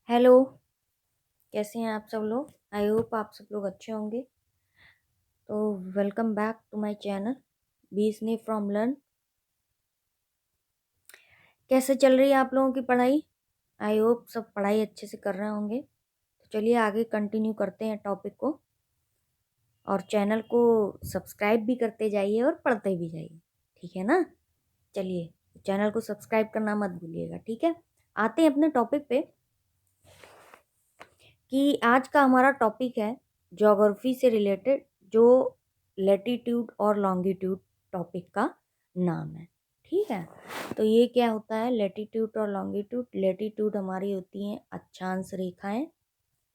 Hello. कैसे हैं आप सब लोग? आई होप आप सब लोग अच्छे होंगे। तो welcome back to my channel बी स्ने फ्रॉम लर्न। कैसे चल रही है आप लोगों की पढ़ाई? आई होप सब पढ़ाई अच्छे से कर रहे होंगे। तो चलिए आगे कंटिन्यू करते हैं टॉपिक को, और चैनल को सब्सक्राइब भी करते जाइए और पढ़ते भी जाइए, ठीक है ना? चलिए, चैनल को सब्सक्राइब करना मत भूलिएगा, ठीक है? आते हैं अपने टॉपिक पे कि आज का हमारा टॉपिक है ज्योग्राफी से रिलेटेड, जो लेटीट्यूड और लॉन्गिट्यूड टॉपिक का नाम है, ठीक है? तो ये क्या होता है लेटीट्यूड और लॉन्गिट्यूड? लेटीट्यूड हमारी होती हैं अक्षांश रेखाएं।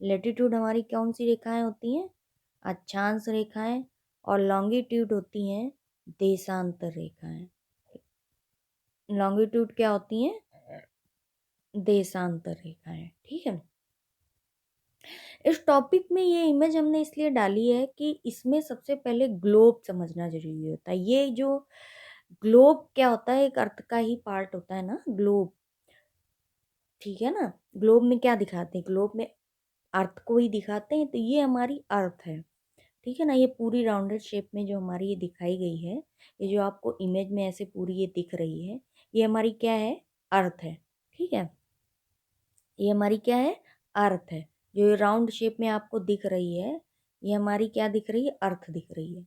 लेटीट्यूड हमारी कौन सी रेखाएं होती हैं? अक्षांश रेखाएं। और लॉन्गिट्यूड होती हैं देशांतर रेखाएं। लॉन्गिट्यूड क्या होती हैं? देशांतर रेखाएं, ठीक है। इस टॉपिक में ये इमेज हमने इसलिए डाली है कि इसमें सबसे पहले ग्लोब समझना जरूरी होता है। ये जो ग्लोब क्या होता है, एक अर्थ का ही पार्ट होता है ना ग्लोब, ठीक है ना? ग्लोब में क्या दिखाते हैं? ग्लोब में अर्थ को ही दिखाते हैं। तो ये हमारी अर्थ है, ठीक है ना? ये पूरी राउंडेड शेप में जो हमारी ये दिखाई गई है, ये जो आपको इमेज में ऐसे पूरी ये दिख रही है, ये हमारी क्या है? अर्थ है, ठीक है? ये हमारी क्या है? अर्थ है। जो ये राउंड शेप में आपको दिख रही है, ये हमारी क्या दिख रही है? अर्थ दिख रही है,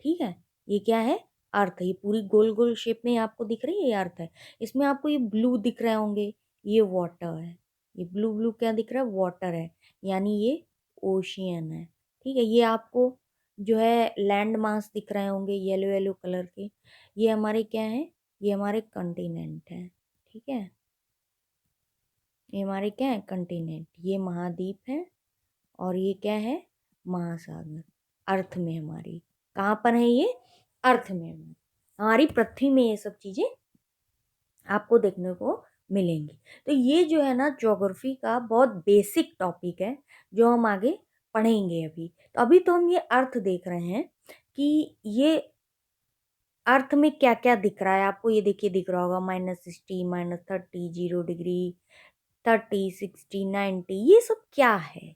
ठीक है? ये क्या है? अर्थ है। ये पूरी गोल गोल शेप में आपको दिख रही है, ये अर्थ है। इसमें आपको ये ब्लू दिख रहे होंगे, ये वाटर है। ये ब्लू ब्लू क्या दिख रहा है? वाटर है, यानी ये ओशियन है, ठीक है? ये आपको जो है लैंड मास दिख रहे होंगे येलो येलो कलर के, ये हमारे क्या है? ये हमारे कंटिनेंट है, ठीक है? ये हमारे क्या है? कंटिनेंट। ये महाद्वीप है, और ये क्या है? महासागर। अर्थ में हमारी कहाँ पर है ये? अर्थ में हमारी पृथ्वी में ये सब चीजें आपको देखने को मिलेंगी। तो ये जो है ना ज्योग्राफी का बहुत बेसिक टॉपिक है, जो हम आगे पढ़ेंगे। अभी तो हम ये अर्थ देख रहे हैं कि ये अर्थ में क्या क्या दिख रहा है आपको। ये देखिए, दिख रहा होगा -60, -30, 0 डिग्री, 30, 60, 90। ये सब क्या है?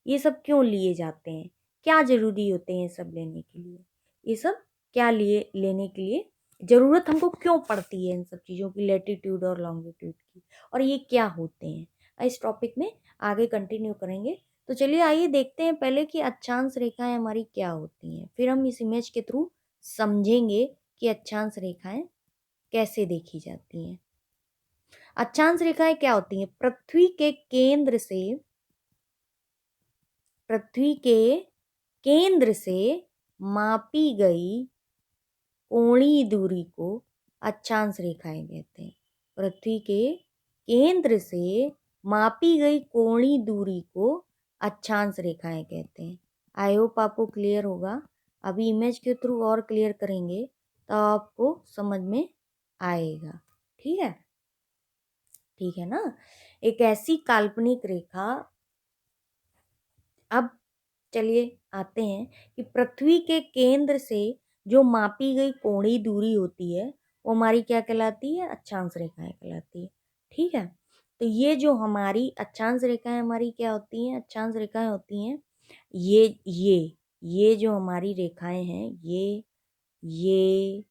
ये सब क्यों लिए जाते हैं? क्या जरूरी होते हैं ये सब लेने के लिए? ये सब क्या लिए लेने के लिए जरूरत हमको क्यों पड़ती है इन सब चीज़ों की, लेटीट्यूड और लॉन्गिट्यूड की? और ये क्या होते हैं, इस टॉपिक में आगे कंटिन्यू करेंगे। तो चलिए आइए देखते हैं पहले कि अक्षांश रेखाएं हमारी क्या होती हैं, फिर हम इस इमेज के थ्रू समझेंगे कि अक्षांश रेखाएं कैसे देखी जाती हैं। अक्षांश रेखाएं क्या होती हैं? पृथ्वी के केंद्र से मापी गई कोणीय दूरी को अक्षांश रेखाएं कहते हैं। पृथ्वी के केंद्र से मापी गई कोणीय दूरी को अक्षांश रेखाएं कहते हैं। आई होप आपको क्लियर होगा। अभी इमेज के थ्रू और क्लियर करेंगे तो आपको समझ में आएगा, ठीक है? ठीक है ना? एक ऐसी काल्पनिक रेखा। अब चलिए आते हैं कि पृथ्वी के केंद्र से जो मापी गई कोणीय दूरी होती है, वो हमारी क्या कहलाती है? अक्षांश रेखाएं कहलाती है, ठीक है? तो ये जो हमारी अक्षांश रेखाएं हमारी क्या होती हैं? अक्षांश रेखाएं होती हैं ये जो हमारी रेखाएं हैं, ये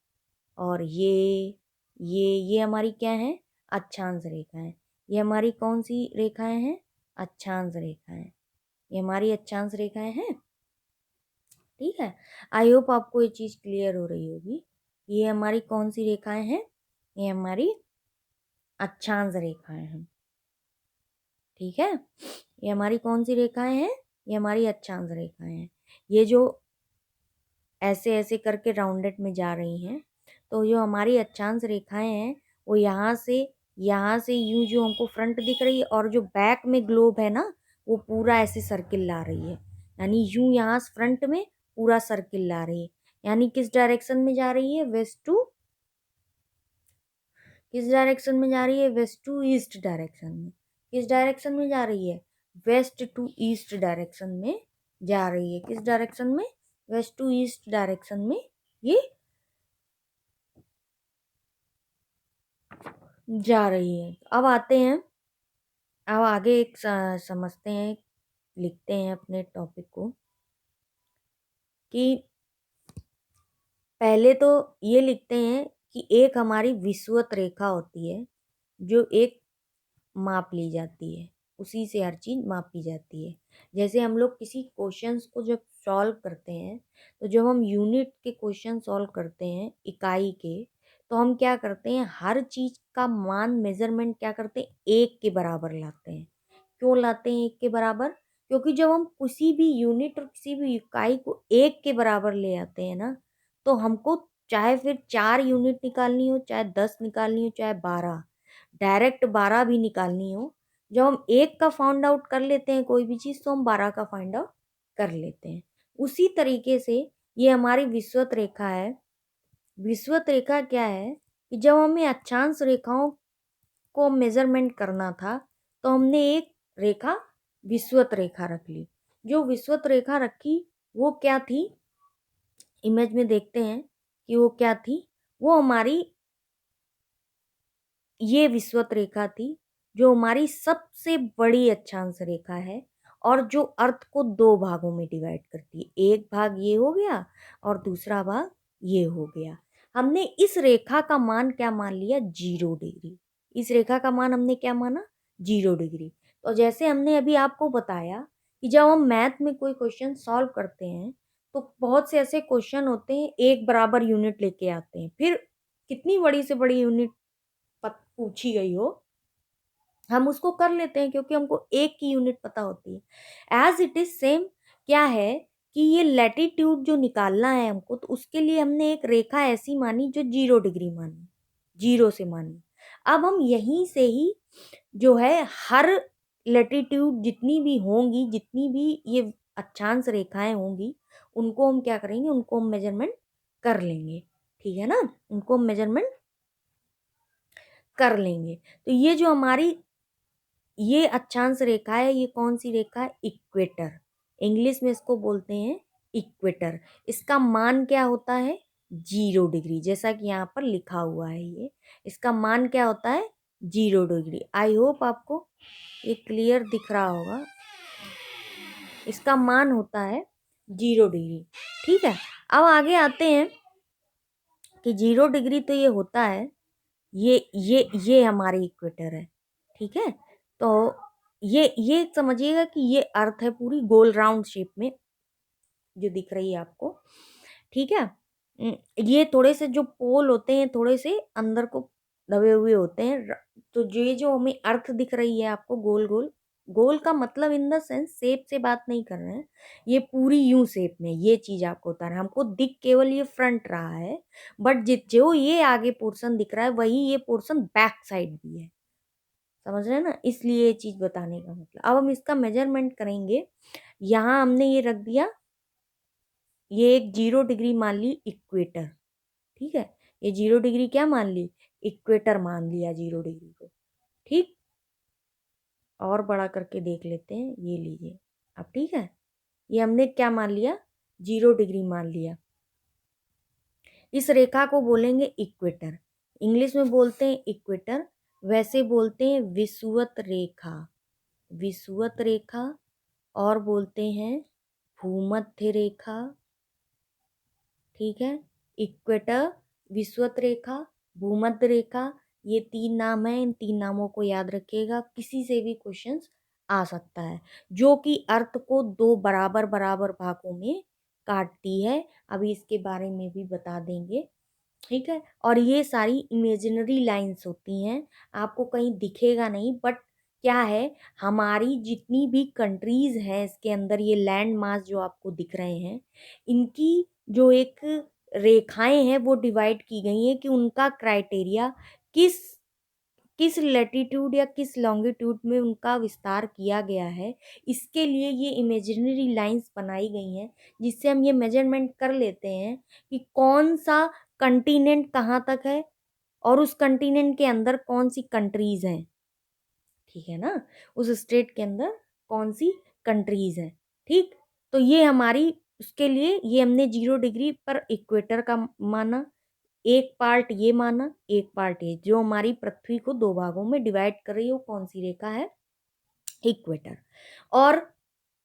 और ये हमारी क्या है? अक्षांश रेखाएं। ये हमारी कौन सी रेखाएं हैं? अक्षांश रेखाएं। ये हमारी अक्षांश रेखाएं हैं, ठीक है? आई होप आपको ये चीज क्लियर हो रही होगी। ये हमारी कौन सी रेखाएं हैं? ये हमारी अक्षांश रेखाएं हैं, ठीक है? ये हमारी कौन सी रेखाएं हैं? ये हमारी अक्षांश रेखाएं हैं। ये जो ऐसे ऐसे करके राउंडेड में जा रही हैं, तो जो हमारी अक्षांश रेखाएं हैं, वो यहाँ से यूं जो हमको फ्रंट दिख रही है, और जो बैक में ग्लोब है ना, वो पूरा ऐसे सर्किल ला रही है। यानी यूं यहाँ फ्रंट में पूरा सर्किल ला रही है। यानी किस डायरेक्शन में जा रही है? वेस्ट टू किस डायरेक्शन में जा रही है? वेस्ट टू ईस्ट डायरेक्शन में। किस डायरेक्शन में जा रही है? वेस्ट टू ईस्ट डायरेक्शन में जा रही है। किस डायरेक्शन में? वेस्ट टू ईस्ट डायरेक्शन में ये जा रही है। अब आते हैं अब आगे एक समझते हैं, लिखते हैं अपने टॉपिक को कि पहले तो ये लिखते हैं कि एक हमारी विषुवत रेखा होती है जो एक माप ली जाती है, उसी से हर चीज मापी जाती है। जैसे हम लोग किसी क्वेश्चंस को जब सॉल्व करते हैं, तो जब हम यूनिट के क्वेश्चन सॉल्व करते हैं इकाई के, तो हम क्या करते हैं, हर चीज का मान मेजरमेंट क्या करते हैं, एक के बराबर लाते हैं। क्यों लाते हैं एक के बराबर? क्योंकि जब हम किसी भी यूनिट और किसी भी इकाई को एक के बराबर ले आते हैं ना, तो हमको चाहे फिर 4 यूनिट निकालनी हो, चाहे 10 निकालनी हो, चाहे 12, डायरेक्ट 12 भी निकालनी हो, जब हम एक का फाइंड आउट कर लेते हैं कोई भी चीज, तो हम 12 का फाइंड आउट कर लेते हैं। उसी तरीके से ये हमारी विषुवत रेखा है। विषुवत रेखा क्या है कि जब हमें अक्षांश रेखाओं को मेजरमेंट करना था, तो हमने एक रेखा विषुवत रेखा रख ली। जो विषुवत रेखा रखी वो क्या थी, इमेज में देखते हैं कि वो क्या थी। वो हमारी ये विषुवत रेखा थी जो हमारी सबसे बड़ी अक्षांश रेखा है, और जो अर्थ को दो भागों में डिवाइड करती है। एक भाग ये हो गया और दूसरा भाग ये हो गया। हमने इस रेखा का मान क्या मान लिया, 0 डिग्री। इस रेखा का मान हमने क्या माना, 0 डिग्री। तो जैसे हमने अभी आपको बताया कि जब हम मैथ में कोई क्वेश्चन सॉल्व करते हैं, तो बहुत से ऐसे क्वेश्चन होते हैं एक बराबर यूनिट लेके आते हैं, फिर कितनी बड़ी से बड़ी यूनिट पूछी गई हो, हम उसको कर लेते हैं क्योंकि हमको एक की यूनिट पता होती है। एज इट इज सेम क्या है कि ये लैटिट्यूड जो निकालना है हमको, तो उसके लिए हमने एक रेखा ऐसी मानी जो 0 डिग्री मानी, 0 से मानी। अब हम यहीं से ही जो है हर लैटिट्यूड जितनी भी होंगी, जितनी भी ये अक्षांश रेखाएं होंगी, उनको हम क्या करेंगे, उनको हम मेजरमेंट कर लेंगे। ठीक है ना, उनको हम मेजरमेंट कर लेंगे। तो ये जो हमारी ये अक्षांश रेखा है, ये कौन सी रेखा है, इक्वेटर। इंग्लिश में इसको बोलते हैं इक्वेटर। इसका मान क्या होता है, 0 डिग्री, जैसा कि यहाँ पर लिखा हुआ है। ये इसका मान क्या होता है, 0 डिग्री। आई होप आपको ये क्लियर दिख रहा होगा। इसका मान होता है 0 डिग्री। ठीक है, अब आगे आते हैं कि 0 डिग्री तो ये होता है, ये हमारी इक्वेटर है। ठीक है, तो ये समझिएगा कि ये अर्थ है पूरी गोल राउंड शेप में जो दिख रही है आपको। ठीक है, ये थोड़े से जो पोल होते हैं थोड़े से अंदर को दबे हुए होते हैं। तो ये जो हमें अर्थ दिख रही है आपको गोल गोल, गोल का मतलब इन द सेंस शेप से बात नहीं कर रहे हैं, ये पूरी यू शेप में ये चीज आपको बता रहे हैं। हमको दिख केवल ये फ्रंट रहा है, बट जो ये आगे पोर्शन दिख रहा है वही ये पोर्शन बैक साइड भी है। समझ रहे हैं ना, इसलिए ये चीज बताने का मतलब। अब हम इसका मेजरमेंट करेंगे। यहाँ हमने ये रख दिया, ये एक 0 डिग्री मान ली इक्वेटर। ठीक है, ये 0 डिग्री क्या मान ली, इक्वेटर मान लिया 0 डिग्री को। ठीक, और बड़ा करके देख लेते हैं, ये लीजिए अब। ठीक है, ये हमने क्या मान लिया, 0 डिग्री मान लिया। इस रेखा को बोलेंगे इक्वेटर। इंग्लिश में बोलते हैं इक्वेटर, वैसे बोलते हैं विषुवत रेखा। विषुवत रेखा, और बोलते हैं भूमध्य रेखा। ठीक है, इक्वेटर, विषुवत रेखा, भूमध्य रेखा, ये 3 नाम है। इन 3 नामों को याद रखिएगा, किसी से भी क्वेश्चंस आ सकता है, जो कि अर्थ को दो बराबर बराबर भागों में काटती है। अभी इसके बारे में भी बता देंगे। ठीक है, और ये सारी इमेजिनरी लाइंस होती हैं, आपको कहीं दिखेगा नहीं, बट क्या है, हमारी जितनी भी कंट्रीज हैं इसके अंदर, ये लैंड मास जो आपको दिख रहे हैं, इनकी जो एक रेखाएं हैं वो डिवाइड की गई हैं कि उनका क्राइटेरिया किस किस लैटिट्यूड या किस लॉन्गिट्यूड में उनका विस्तार किया गया है। इसके लिए ये इमेजिनरी लाइंस बनाई गई हैं, जिससे हम ये मेजरमेंट कर लेते हैं कि कौन सा कंटिनेंट कहाँ तक है, और उस कंटिनेंट के अंदर कौन सी कंट्रीज हैं। ठीक है ना, उस स्टेट के अंदर कौन सी कंट्रीज हैं। ठीक, तो ये हमारी, उसके लिए ये हमने 0 डिग्री पर इक्वेटर का माना, एक पार्ट ये माना, एक पार्ट ये, जो हमारी पृथ्वी को दो भागों में डिवाइड कर रही है वो कौन सी रेखा है, इक्वेटर। और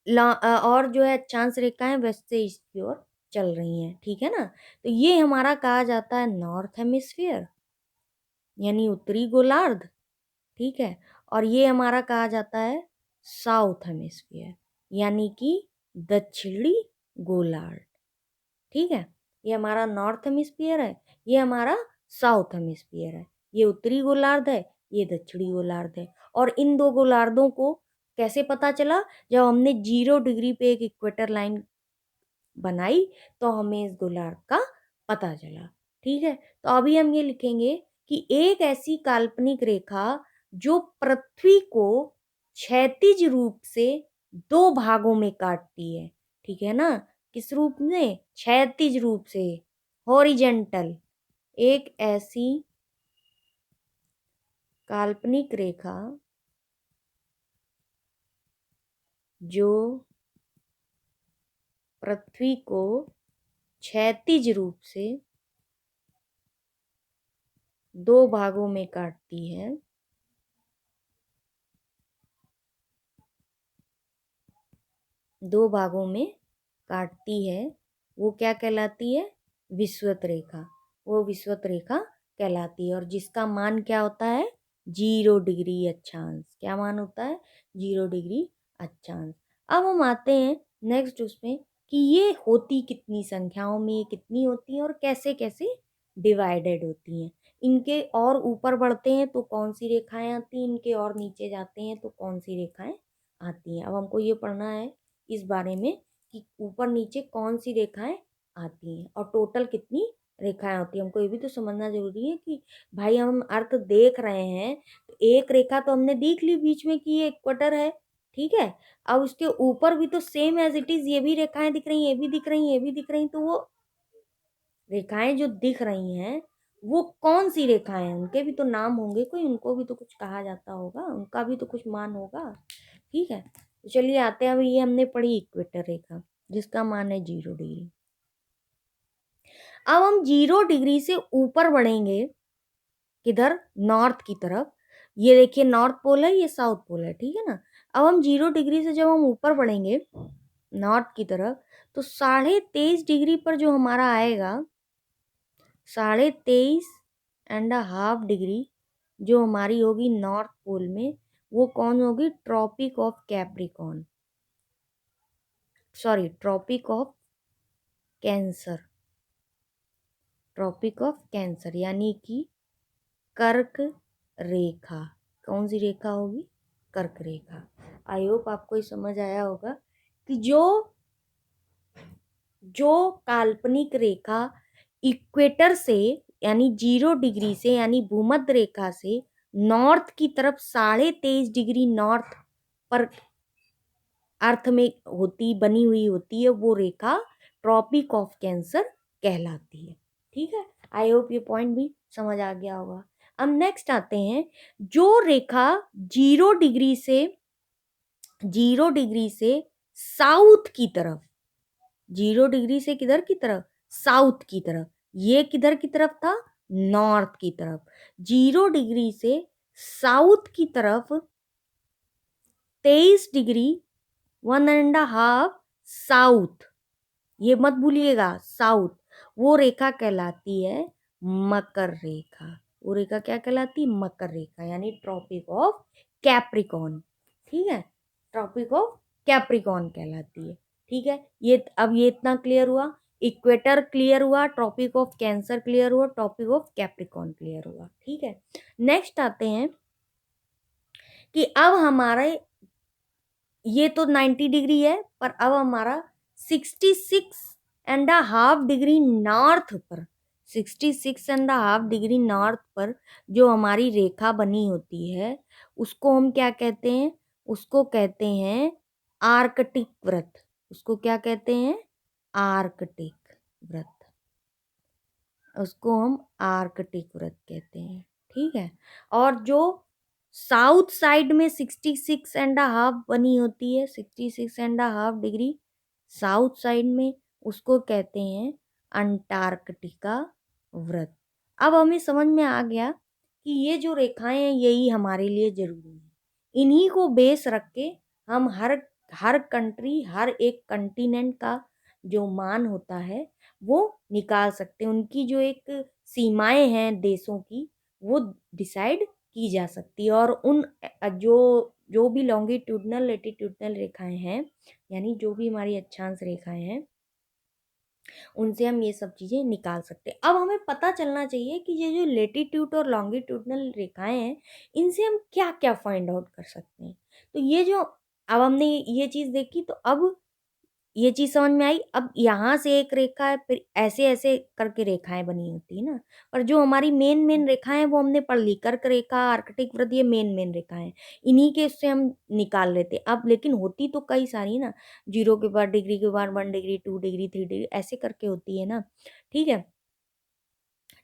और जो है अक्षांश रेखाएं वेस्ट से ईस्ट की ओर चल रही हैं, ठीक है ना। तो ये हमारा कहा जाता है नॉर्थ हेमिस्फीयर, यानी उत्तरी गोलार्ध, ठीक है। और ये हमारा कहा जाता है साउथ हेमिस्फीयर, यानी कि दक्षिणी गोलार्ध, ठीक है। ये हमारा नॉर्थ हेमिस्फीयर है, ये हमारा साउथ हेमिस्फीयर है, ये उत्तरी गोलार्ध है, ये दक्षिणी गोलार्ध है। और इन दो गोलार्धों को कैसे पता चला? जब हमने 0 डिग्री पे एक इक्वेटर लाइन बनाई तो हमें इस गोलार्ध का पता चला, ठीक है। तो अभी हम ये लिखेंगे कि एक ऐसी काल्पनिक रेखा जो पृथ्वी को क्षैतिज रूप से दो भागों में काटती है, ठीक है ना। किस रूप में? क्षैतिज रूप से, हॉरिजेंटल। एक ऐसी काल्पनिक रेखा जो पृथ्वी को क्षैतिज रूप से दो भागों में काटती है, दो भागों में काटती है, वो क्या कहलाती है? विषुवत रेखा। वो विषुवत रेखा कहलाती है। और जिसका मान क्या होता है? 0 डिग्री अक्षांश। क्या मान होता है? 0 डिग्री अक्षांश। अब हम आते हैं नेक्स्ट उसमें कि ये होती कितनी संख्याओं में, ये कितनी होती है और कैसे कैसे डिवाइडेड होती हैं। इनके और ऊपर बढ़ते हैं तो कौन सी रेखाएं आती हैं, इनके और नीचे जाते हैं तो कौन सी रेखाएं आती हैं। अब हमको ये पढ़ना है इस बारे में कि ऊपर नीचे कौन सी रेखाएं आती हैं और टोटल कितनी रेखाएं होती हैं। हमको ये भी तो समझना जरूरी है कि भाई हम अर्थ देख रहे हैं तो एक रेखा तो हमने देख ली बीच में कि ये इक्वेटर है, ठीक है। अब उसके ऊपर भी तो सेम एज इट इज ये भी रेखाएं दिख रही हैं, ये भी दिख रही हैं, ये भी दिख रही हैं। तो वो रेखाएं जो दिख रही हैं वो कौन सी रेखाएं हैं? उनके भी तो नाम होंगे कोई, उनको भी तो कुछ कहा जाता होगा, उनका भी तो कुछ मान होगा, ठीक है। तो चलिए आते हैं, अभी ये हमने पढ़ी इक्वेटर रेखा जिसका मान है 0 डिग्री। अब हम 0 डिग्री से ऊपर बढ़ेंगे, किधर? नॉर्थ की तरफ। ये देखिए नॉर्थ पोल है, ये साउथ पोल है, ठीक है ना। अब हम 0 डिग्री से जब हम ऊपर बढ़ेंगे नॉर्थ की तरफ तो 23.5 डिग्री पर जो हमारा आएगा, 23.5 डिग्री जो हमारी होगी नॉर्थ पोल में, वो कौन होगी? Tropic of Capricorn, sorry Tropic of Cancer, Tropic of Cancer यानी कि कर्क रेखा। कौन सी रेखा होगी? कर्क रेखा। आई होप आपको ये समझ आया होगा कि जो जो काल्पनिक रेखा इक्वेटर से यानी 0 डिग्री से यानी भूमध्य रेखा से नॉर्थ की तरफ 23.5 डिग्री नॉर्थ पर अर्थ में होती बनी हुई होती है, वो रेखा ट्रॉपिक ऑफ कैंसर कहलाती है, ठीक है। आई होप ये पॉइंट भी समझ आ गया होगा। अब नेक्स्ट आते हैं, जो रेखा 0 डिग्री से 0 डिग्री से साउथ की तरफ, 0 डिग्री से किधर की तरफ? साउथ की तरफ। ये किधर की तरफ था? नॉर्थ की तरफ। 0 डिग्री से साउथ की तरफ 23 डिग्री 1.5 साउथ, ये मत भूलिएगा साउथ, वो रेखा कहलाती है मकर रेखा। वो रेखा क्या कहलाती है? मकर रेखा, यानी ट्रॉपिक ऑफ कैप्रिकॉर्न, ठीक है। ट्रॉपिक ऑफ कैप्रिकॉर्न कहलाती है, ठीक है। ये अब ये इतना क्लियर हुआ, इक्वेटर क्लियर हुआ, ट्रॉपिक ऑफ कैंसर क्लियर हुआ, ट्रॉपिक ऑफ कैप्रिकॉर्न क्लियर हुआ, ठीक है। नेक्स्ट आते हैं कि अब हमारे ये तो 90 डिग्री है, पर अब हमारा 66.5 डिग्री नॉर्थ पर, 66.5 डिग्री नॉर्थ पर जो हमारी रेखा बनी होती है उसको हम क्या कहते हैं? उसको कहते हैं आर्कटिक व्रत। उसको क्या कहते हैं? आर्कटिक व्रत। उसको हम आर्कटिक व्रत कहते हैं, ठीक है। और जो साउथ साइड में 66.5 बनी होती है, 66.5 डिग्री साउथ साइड में, उसको कहते हैं अंटार्कटिका व्रत। अब हमें समझ में आ गया कि ये जो रेखाएं हैं यही हमारे लिए जरूरी है। इन्हीं को बेस रख के हम हर हर कंट्री, हर एक कंटिनेंट का जो मान होता है वो निकाल सकते हैं। उनकी जो एक सीमाएं हैं देशों की, वो डिसाइड की जा सकती है। और उन जो जो भी लॉन्गिट्यूडनल लेटिट्यूडनल रेखाएं हैं, यानी जो भी हमारी अक्षांश रेखाएं हैं, उनसे हम ये सब चीजें निकाल सकते हैं। अब हमें पता चलना चाहिए कि ये जो लेटिट्यूड और लॉन्गिट्यूडनल रेखाएं हैं, इनसे हम क्या क्या फाइंड आउट कर सकते हैं। तो ये जो अब हमने ये चीज देखी, तो अब ये चीज समझ में आई। अब यहाँ से एक रेखा है, फिर ऐसे ऐसे करके रेखाएं बनी होती है ना। पर जो हमारी मेन मेन रेखाएं हैं वो हमने पढ़ ली, कर्क रेखा, आर्कटिक वृत्त, ये मेन मेन रेखाएं, इन्हीं के उससे हम निकाल लेते। अब लेकिन होती तो कई सारी ना, 0 के बाद डिग्री के बाद 1 डिग्री, 2 डिग्री, 3 डिग्री, ऐसे करके होती है ना। ठीक है,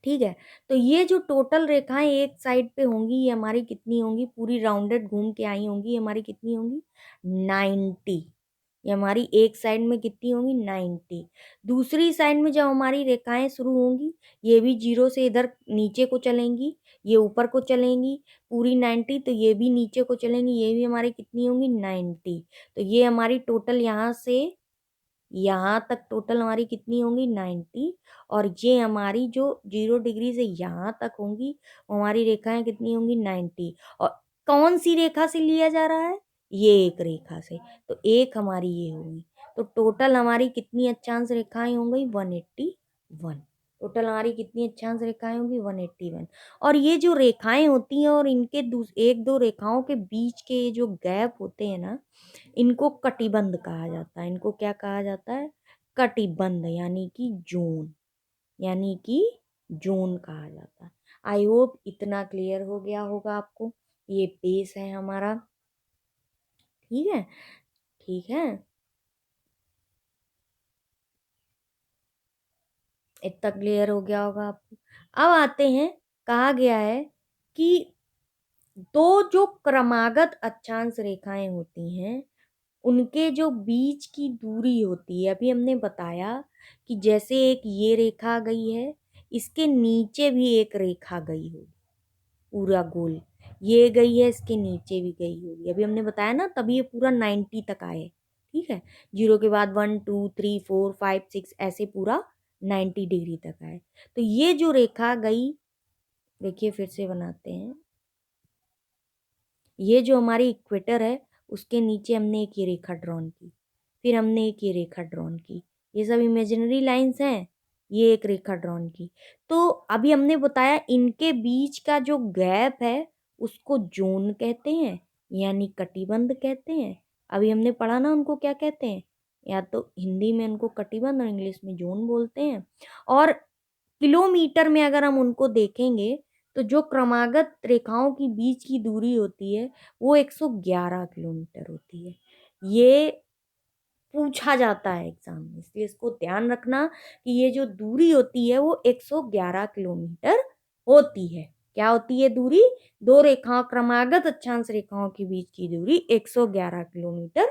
ठीक है। तो ये जो टोटल रेखाएं एक साइड पे होंगी, ये हमारी कितनी होंगी, पूरी राउंडेड घूम के आई होंगी, ये हमारी कितनी होंगी, 90। ये हमारी एक साइड में कितनी होंगी, 90। दूसरी साइड में जब हमारी रेखाएं शुरू होंगी, ये भी 0 से इधर नीचे को चलेंगी, ये ऊपर को चलेंगी पूरी 90, तो ये भी नीचे को चलेंगी, ये भी हमारी कितनी होंगी, 90। तो ये हमारी टोटल यहाँ से यहाँ तक टोटल हमारी कितनी होंगी, 90। और ये हमारी जो 0 डिग्री से यहाँ तक होंगी, वो हमारी रेखाएं कितनी होंगी, 90। और कौन सी रेखा से लिया जा रहा है, ये एक रेखा से, तो एक हमारी ये होगी। तो टोटल हमारी कितनी अक्षांश रेखाएं हो गई, 181। टोटल हमारी कितनी अक्षांश रेखाएं होंगी, 181। और ये जो रेखाएं होती हैं और इनके एक दो रेखाओं के बीच के ये जो गैप होते हैं ना, इनको कटिबंध कहा जाता है। इनको क्या कहा जाता है, कटिबंध, यानी कि जोन, यानी कि जोन कहा जाता है। आई होप इतना क्लियर हो गया होगा आपको। ये बेस है हमारा, ठीक है, ठीक है, इतना क्लियर हो गया होगा आपको। अब आते हैं, कहा गया है कि दो जो क्रमागत अक्षांश रेखाएं होती हैं, उनके जो बीच की दूरी होती है, अभी हमने बताया कि जैसे एक ये रेखा गई है, इसके नीचे भी एक रेखा गई होगी, पूरा गोल, ये गई है, इसके नीचे भी गई होगी, अभी हमने बताया ना, तभी ये पूरा 90 तक आए। ठीक है, 0 के बाद 1 2 3 4 5 6 ऐसे पूरा 90 डिग्री तक आए। तो ये जो रेखा गई, देखिए फिर से बनाते हैं, ये जो हमारी इक्वेटर है, उसके नीचे हमने एक ये रेखा ड्रॉन की, फिर हमने एक ये रेखा ड्रॉन की, ये सब इमेजिनरी लाइंस हैं, ये एक रेखा ड्रॉन की। तो अभी हमने बताया इनके बीच का जो गैप है उसको जोन कहते हैं, यानी कटिबंध कहते हैं। अभी हमने पढ़ा ना उनको क्या कहते हैं, या तो हिंदी में उनको कटिबंध और इंग्लिश में जोन बोलते हैं। और किलोमीटर में अगर हम उनको देखेंगे, तो जो क्रमागत रेखाओं की बीच की दूरी होती है वो 111 किलोमीटर होती है। ये पूछा जाता है एग्जाम में, इसलिए इसको ध्यान रखना कि ये जो दूरी होती है वो 111 किलोमीटर होती है। क्या होती है दूरी, दो रेखाओं, क्रमागत अक्षांश रेखाओं के बीच की दूरी 111 किलोमीटर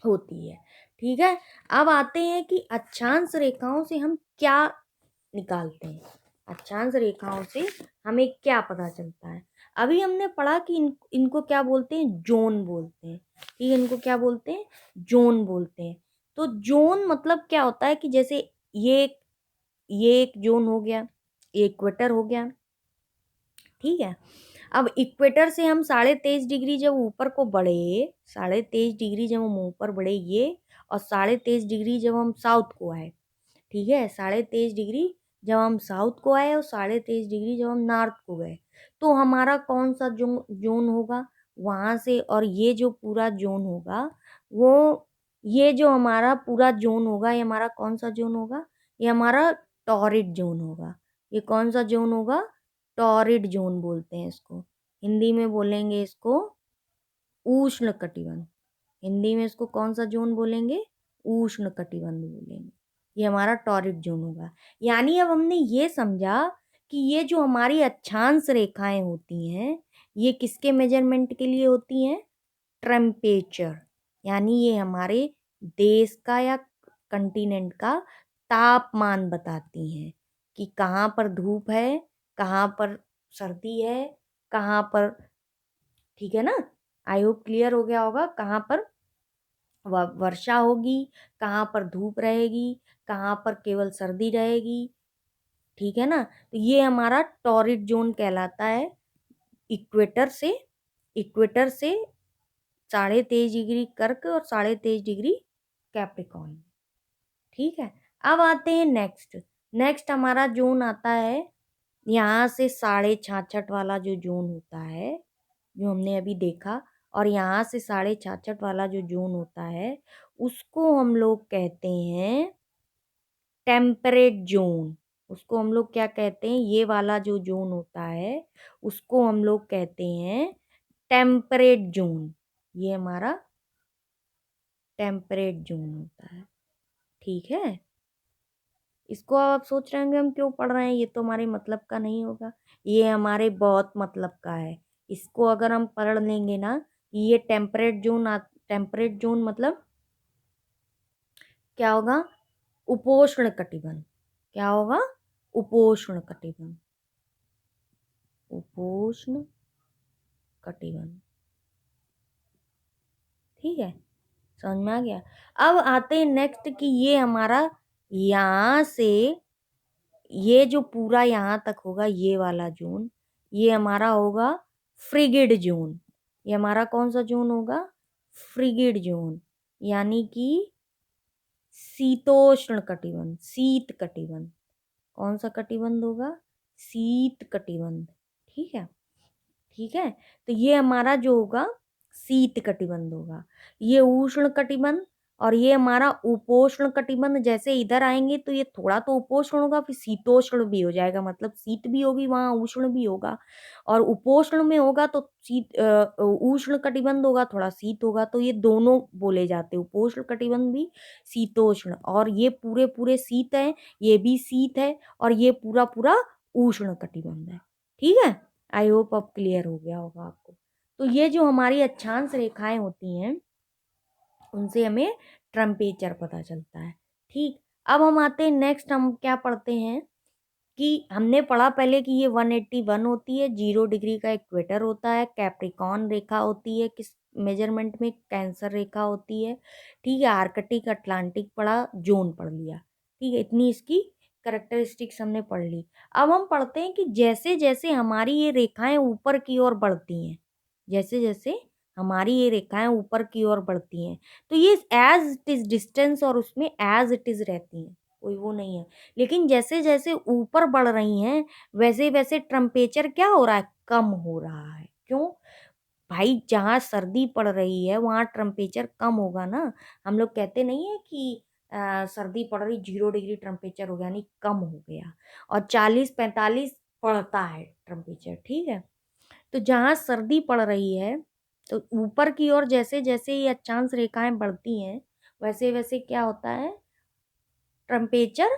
होती है। ठीक है, अब आते हैं कि अक्षांश रेखाओं से हम क्या निकालते हैं। अक्षांश रेखाओं से हमें क्या पता चलता है। अभी हमने पढ़ा कि इनको क्या बोलते हैं, जोन बोलते हैं। ठीक है, इनको क्या बोलते हैं, जोन बोलते हैं। तो जोन मतलब क्या होता है कि जैसे ये एक जोन हो गया, ये इक्वेटर हो गया। ठीक है, अब इक्वेटर से हम 23.5 डिग्री जब ऊपर को बढ़े, 23.5 डिग्री जब हम ऊपर बढ़े ये, और 23.5 डिग्री जब हम साउथ को आए। ठीक है, 23.5 डिग्री जब हम साउथ को आए और 23.5 डिग्री जब हम नॉर्थ को गए, तो हमारा कौन सा जोन होगा वहां से, और ये जो पूरा जोन होगा वो, ये जो हमारा पूरा जोन होगा, ये हमारा कौन सा जोन होगा, ये हमारा टॉरिड जोन होगा। ये कौन सा जोन होगा, टॉरिड जोन बोलते हैं इसको। हिंदी में बोलेंगे इसको उष्ण कटिबंध। हिंदी में इसको कौन सा जोन बोलेंगे, उष्ण कटिबंध बोलेंगे। ये हमारा टॉरिड जोन होगा। यानी अब हमने ये समझा कि ये जो हमारी अक्षांश रेखाएं होती हैं, ये किसके मेजरमेंट के लिए होती हैं, टेम्परेचर, यानी ये हमारे देश का या कंटिनेंट का तापमान बताती हैं कि कहाँ पर धूप है, कहाँ पर सर्दी है, कहाँ पर ठीक है ना। आई होप क्लियर हो गया होगा कहाँ पर वर्षा होगी, कहाँ पर धूप रहेगी, कहाँ पर केवल सर्दी रहेगी। ठीक है ना। तो ये हमारा टॉरिड जोन कहलाता है। इक्वेटर से 23.5 डिग्री कर्क और 23.5 डिग्री कैप्रिकॉर्न। ठीक है। अब आते हैं नेक्स्ट। नेक्स्ट हमारा जोन आता है यहाँ से 66.5 वाला जो जोन होता है, जो हमने अभी देखा, और यहाँ से 66.5 वाला जो जोन होता है उसको हम लोग कहते हैं टेम्परेट जोन। उसको हम लोग क्या कहते हैं, ये वाला जो जोन होता है उसको हम लोग कहते हैं टेम्परेट जोन। ये हमारा टेम्परेट जोन होता है। ठीक है। इसको आप सोच रहे होंगे हम क्यों पढ़ रहे हैं, ये तो हमारे मतलब का नहीं होगा। ये हमारे बहुत मतलब का है। इसको अगर हम पढ़ लेंगे ना, ये टेम्परेट जोन मतलब क्या होगा, उपोष्ण कटिबंध। क्या होगा, उपोष्ण कटिबंध। उपोष्ण कटिबंध। ठीक है, समझ में आ गया। अब आते हैं नेक्स्ट कि ये हमारा यहाँ से ये जो पूरा यहाँ तक होगा ये वाला जोन, ये हमारा होगा फ्रिगिड जोन। ये हमारा कौन सा जोन होगा, फ्रिगिड जोन, यानी कि शीतोष्ण कटिबंध, शीत कटिबंध। कौन सा कटिबंध होगा, शीत कटिबंध। ठीक है। ठीक है। तो ये हमारा जो होगा शीत कटिबंध होगा। ये उष्ण कटिबंध और ये हमारा उपोष्ण कटिबंध। जैसे इधर आएंगे तो ये थोड़ा तो उपोष्ण होगा, फिर शीतोष्ण भी हो जाएगा, मतलब शीत भी होगी वहां, उष्ण भी होगा। और उपोष्ण में होगा तो उष्ण कटिबंध होगा, थोड़ा शीत होगा, तो ये दोनों बोले जाते हैं, उपोष्ण कटिबंध भी, शीतोष्ण। और ये पूरे पूरे शीत है, ये भी शीत है, और ये पूरा पूरा उष्ण कटिबंध है। ठीक है। आई होप अब क्लियर हो गया होगा आपको। तो ये जो हमारी अक्षांश रेखाएं होती हैं उनसे हमें टेम्परेचर पता चलता है। ठीक। अब हम आते हैं नेक्स्ट, हम क्या पढ़ते हैं कि हमने पढ़ा पहले कि ये 181 होती है, 0 डिग्री का इक्वेटर होता है, कैप्रिकॉर्न रेखा होती है, किस मेजरमेंट में कैंसर रेखा होती है। ठीक है। आर्कटिक अटलांटिक पढ़ा, जोन पढ़ लिया। ठीक है, इतनी इसकी करेक्टरिस्टिक्स हमने पढ़ ली। अब हम पढ़ते हैं कि जैसे जैसे हमारी ये रेखाएं ऊपर की ओर बढ़ती हैं, जैसे जैसे हमारी ये रेखाएं ऊपर की ओर बढ़ती हैं, तो ये एज इट इज डिस्टेंस और उसमें एज इट इज रहती हैं, कोई वो नहीं है। लेकिन जैसे जैसे ऊपर बढ़ रही हैं वैसे वैसे टेम्परेचर क्या हो रहा है, कम हो रहा है। क्यों भाई, जहाँ सर्दी पड़ रही है वहाँ टेम्परेचर कम होगा ना। हम लोग कहते नहीं है कि सर्दी पड़ रही, 0 डिग्री टेम्परेचर हो गया, यानी कम हो गया, और 40-45 पड़ता है टेम्परेचर। ठीक है। तो जहाँ सर्दी पड़ रही है तो ऊपर की ओर जैसे जैसे ये अक्षांश रेखाएं बढ़ती हैं वैसे वैसे क्या होता है, टेम्परेचर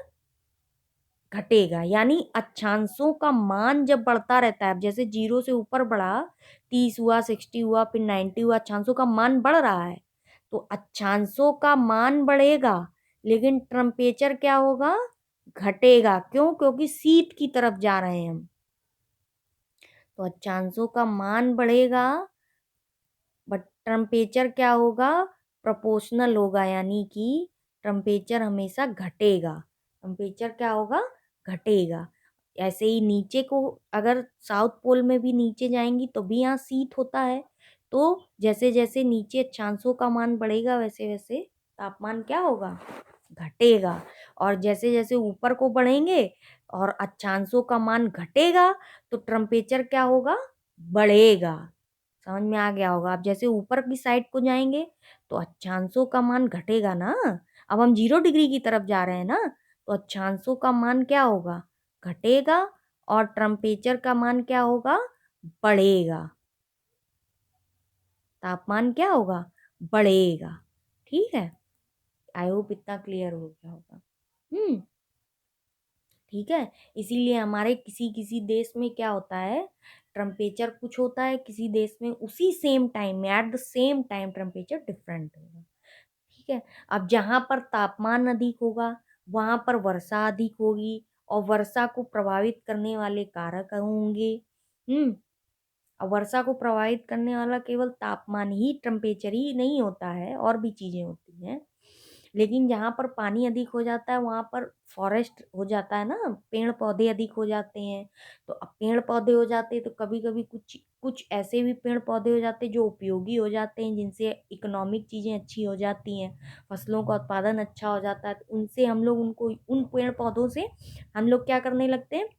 घटेगा। यानी अक्षांशों का मान जब बढ़ता रहता है, अब जैसे 0 से ऊपर बढ़ा, 30 हुआ, 60 हुआ, फिर 90 हुआ, अक्षांशों का मान बढ़ रहा है, तो अक्षांशों का मान बढ़ेगा लेकिन टेम्परेचर क्या होगा, घटेगा। क्यों, क्योंकि शीत की तरफ जा रहे हैं हम। तो अक्षांशों का मान बढ़ेगा बट टेम्परेचर क्या होगा, प्रोपोर्शनल होगा, यानी कि टेम्परेचर हमेशा घटेगा। टेम्परेचर क्या होगा, घटेगा। ऐसे ही नीचे को अगर साउथ पोल में भी नीचे जाएंगी तो भी यहाँ शीत होता है। तो जैसे जैसे नीचे अक्षांशों का मान बढ़ेगा वैसे वैसे तापमान क्या होगा, घटेगा। और जैसे जैसे ऊपर को बढ़ेंगे और अक्षांशों का मान घटेगा तो टेम्परेचर क्या होगा, बढ़ेगा। समझ में आ गया होगा। आप जैसे ऊपर की साइड को जाएंगे तो अक्षांशों का मान घटेगा ना। अब हम 0 डिग्री की तरफ जा रहे हैं ना, तो अक्षांशों का मान क्या होगा, घटेगा, और टेम्परेचर का मान क्या होगा, बढ़ेगा। तापमान क्या होगा, बढ़ेगा। ठीक है। आई होप इतना क्लियर हो गया होगा। ठीक है। इसीलिए हमारे किसी किसी देश में क्या होता है, टेम्परेचर कुछ होता है, किसी देश में उसी सेम टाइम में at the same time temperature different होगा। ठीक है। अब जहाँ पर तापमान अधिक होगा वहां पर वर्षा अधिक होगी, और वर्षा को प्रभावित करने वाले कारक होंगे। हम्म अब वर्षा को प्रभावित करने वाला केवल तापमान ही, टेम्परेचर ही नहीं होता है, और भी चीजें होती हैं। लेकिन जहाँ पर पानी अधिक हो जाता है वहां पर फॉरेस्ट हो जाता है ना, पेड़ पौधे अधिक हो जाते हैं। तो अब पेड़ पौधे हो जाते हैं तो कभी कभी कुछ कुछ ऐसे भी पेड़ पौधे हो जाते हैं जो उपयोगी हो जाते हैं, जिनसे इकोनॉमिक चीजें अच्छी हो जाती हैं, फसलों का उत्पादन अच्छा हो जाता है। तो उनसे हम लोग उनको, उन पेड़ पौधों से हम लोग क्या करने लगते हैं,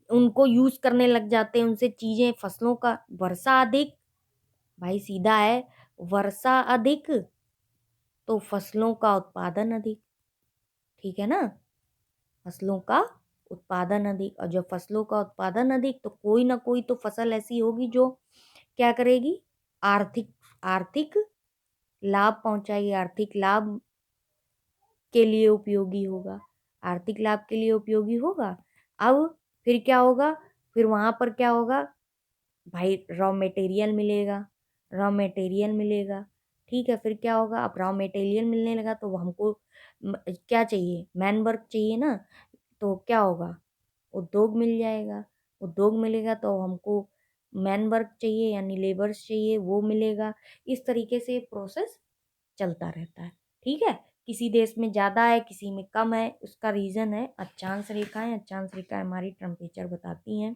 उनको यूज करने लग जाते हैं, उनसे चीजें, फसलों का, वर्षा अधिक, भाई सीधा है, वर्षा अधिक तो फसलों का उत्पादन अधिक, ठीक है ना। फसलों का उत्पादन अधिक, और जब फसलों का उत्पादन अधिक तो कोई ना कोई तो फसल ऐसी होगी जो क्या करेगी, आर्थिक आर्थिक लाभ पहुंचाएगी, आर्थिक लाभ के लिए उपयोगी होगा, आर्थिक लाभ के लिए उपयोगी होगा। अब फिर क्या होगा, फिर वहां पर क्या होगा भाई, रॉ मटेरियल मिलेगा, रॉ मटेरियल मिलेगा, ठीक है। फिर क्या होगा, अब रॉ मटेरियल मिलने लगा तो हमको क्या चाहिए, मैन वर्क चाहिए ना। तो क्या होगा, उद्योग मिल जाएगा, उद्योग मिलेगा तो हमको मैन वर्क चाहिए, यानी लेबर्स चाहिए, वो मिलेगा। इस तरीके से प्रोसेस चलता रहता है, ठीक है। किसी देश में ज्यादा है, किसी में कम है, उसका रीजन है अक्षांश रेखाएं। अक्षांश रेखाएं हमारी टेम्परेचर बताती हैं।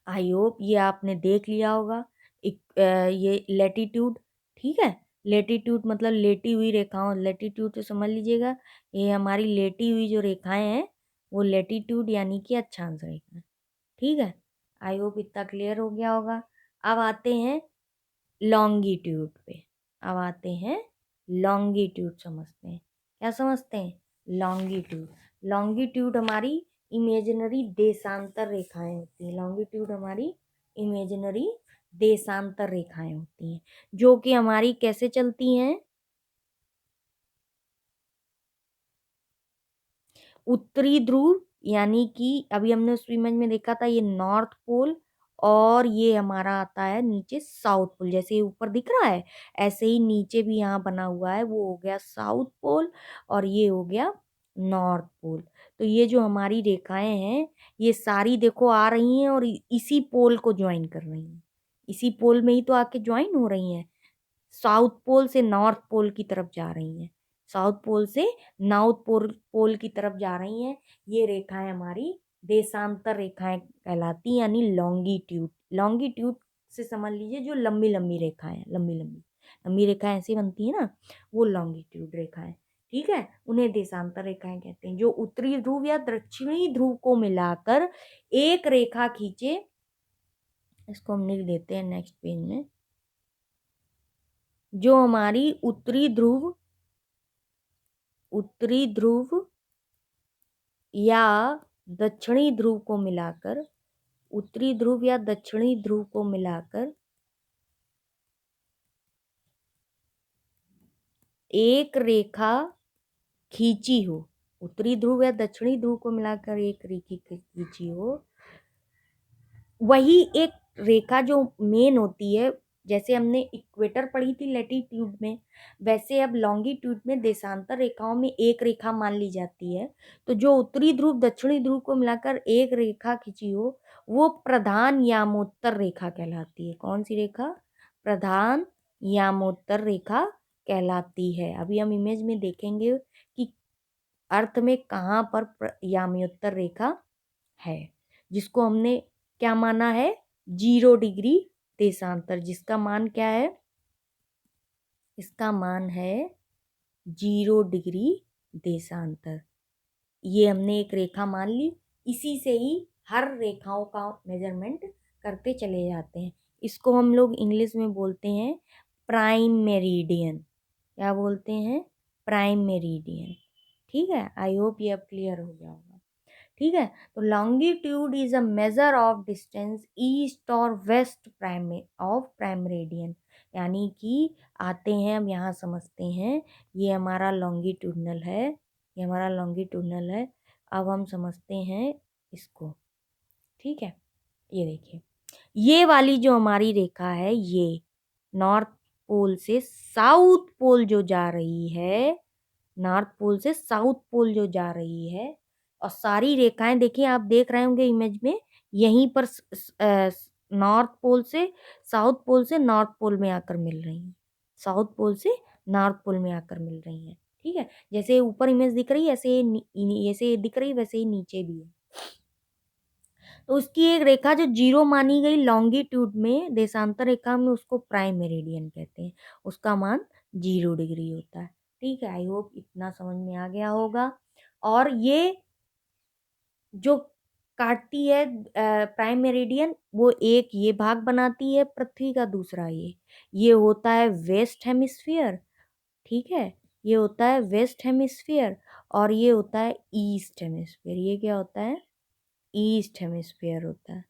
आई होप ये आपने देख लिया होगा। ये लेटीट्यूड, ठीक है। लेटीट्यूड मतलब लेटी हुई रेखाओं, लेटीट्यूड तो समझ लीजिएगा, ये हमारी लेटी हुई जो रेखाएं हैं वो लेटीट्यूड यानी कि अक्षांश रेखा, ठीक है। आई होप इतना क्लियर हो गया होगा। अब आते हैं लॉन्गिट्यूड पे, अब आते हैं लॉन्गिट्यूड, समझते हैं क्या समझते हैं, लॉन्गिट्यूड। लॉन्गिट्यूड हमारी इमेजिनरी देशांतर रेखाएं होती हैं, लॉन्गिट्यूड हमारी इमेजिनरी देशांतर रेखाएं होती हैं, जो कि हमारी कैसे चलती हैं, उत्तरी ध्रुव, यानी कि अभी हमने उस इमेज में देखा था ये नॉर्थ पोल, और ये हमारा आता है नीचे साउथ पोल, जैसे ये ऊपर दिख रहा है ऐसे ही नीचे भी यहाँ बना हुआ है, वो हो गया साउथ पोल और ये हो गया नॉर्थ पोल। तो ये जो हमारी रेखाएं हैं ये सारी देखो आ रही हैं और इसी पोल को ज्वाइन कर रही हैं, इसी पोल में ही तो आके ज्वाइन हो रही हैं, साउथ पोल से नॉर्थ पोल की तरफ जा रही हैं, साउथ पोल से पोल की तरफ जा रही हैं। ये रेखाएं हमारी देशांतर रेखाएं कहलाती, यानी लॉन्गिट्यूड। लॉन्गिट्यूड से समझ लीजिए जो लंबी लंबी रेखाएं, लंबी लंबी लंबी रेखाएं ऐसी बनती है ना, वो लॉन्गिट्यूड रेखाएं, ठीक है। उन्हें देशांतर रेखाएं कहते हैं, जो उत्तरी ध्रुव या दक्षिणी ध्रुव को मिलाकर एक रेखा खींचे। इसको हम लिख देते हैं नेक्स्ट पेज में, जो हमारी उत्तरी ध्रुव या दक्षिणी ध्रुव को मिलाकर, उत्तरी ध्रुव या दक्षिणी ध्रुव को मिलाकर एक रेखा खींची हो, उत्तरी ध्रुव या दक्षिणी ध्रुव को मिलाकर एक रेखा खींची हो, वही एक रेखा जो मेन होती है, जैसे हमने इक्वेटर पढ़ी थी लैटिट्यूड में, वैसे अब लॉन्गिट्यूड में देशांतर रेखाओं में एक रेखा मान ली जाती है। तो जो उत्तरी ध्रुव दक्षिणी ध्रुव को मिलाकर एक रेखा खींची हो वो प्रधान यामोत्तर रेखा कहलाती है। कौन सी रेखा, प्रधान यामोत्तर रेखा कहलाती है। अभी हम इमेज में देखेंगे कि अर्थ में कहाँ पर यामोत्तर रेखा है, जिसको हमने क्या माना है, 0 डिग्री देशांतर, जिसका मान क्या है, इसका मान है 0 डिग्री देशांतर। ये हमने एक रेखा मान ली, इसी से ही हर रेखाओं का मेजरमेंट करते चले जाते हैं। इसको हम लोग इंग्लिश में बोलते हैं प्राइम मेरिडियन। क्या बोलते हैं, प्राइम मेरिडियन, ठीक है। आई होप ये अब क्लियर हो गया होगा, ठीक है। तो longitude is a measure of distance east और west prime of prime meridian, यानी कि आते हैं अब यहाँ समझते हैं, ये हमारा लॉन्गिट्यूडनल है, ये हमारा लॉन्गिट्यूडनल है। अब हम समझते हैं इसको, ठीक है। ये देखिए, ये वाली जो हमारी रेखा है ये नॉर्थ पोल से साउथ पोल जो जा रही है, नॉर्थ पोल से साउथ पोल जो जा रही है, और सारी रेखाएं देखिए, आप देख रहे होंगे इमेज में, यहीं पर नॉर्थ पोल से साउथ पोल से नॉर्थ पोल में आकर मिल रही हैं, साउथ पोल से नॉर्थ पोल में आकर मिल रही हैं। ठीक है, जैसे ऊपर इमेज दिख रही है ऐसे ऐसे दिख रही वैसे ही नीचे भी है। तो उसकी एक रेखा जो जीरो मानी गई लॉन्गिट्यूड में, देशांतर रेखा में, उसको प्राइम मेरिडियन कहते हैं, उसका मान 0 डिग्री होता है। ठीक है, आई होप इतना समझ में आ गया होगा। और ये जो काटती है प्राइम मेरिडियन, वो एक ये भाग बनाती है पृथ्वी का, दूसरा ये होता है वेस्ट हेमिस्फीयर। ठीक है, ये होता है वेस्ट हेमिस्फीयर और ये होता है ईस्ट हेमिस्फीयर। ये क्या होता है? ईस्ट हेमिस्फीयर होता है।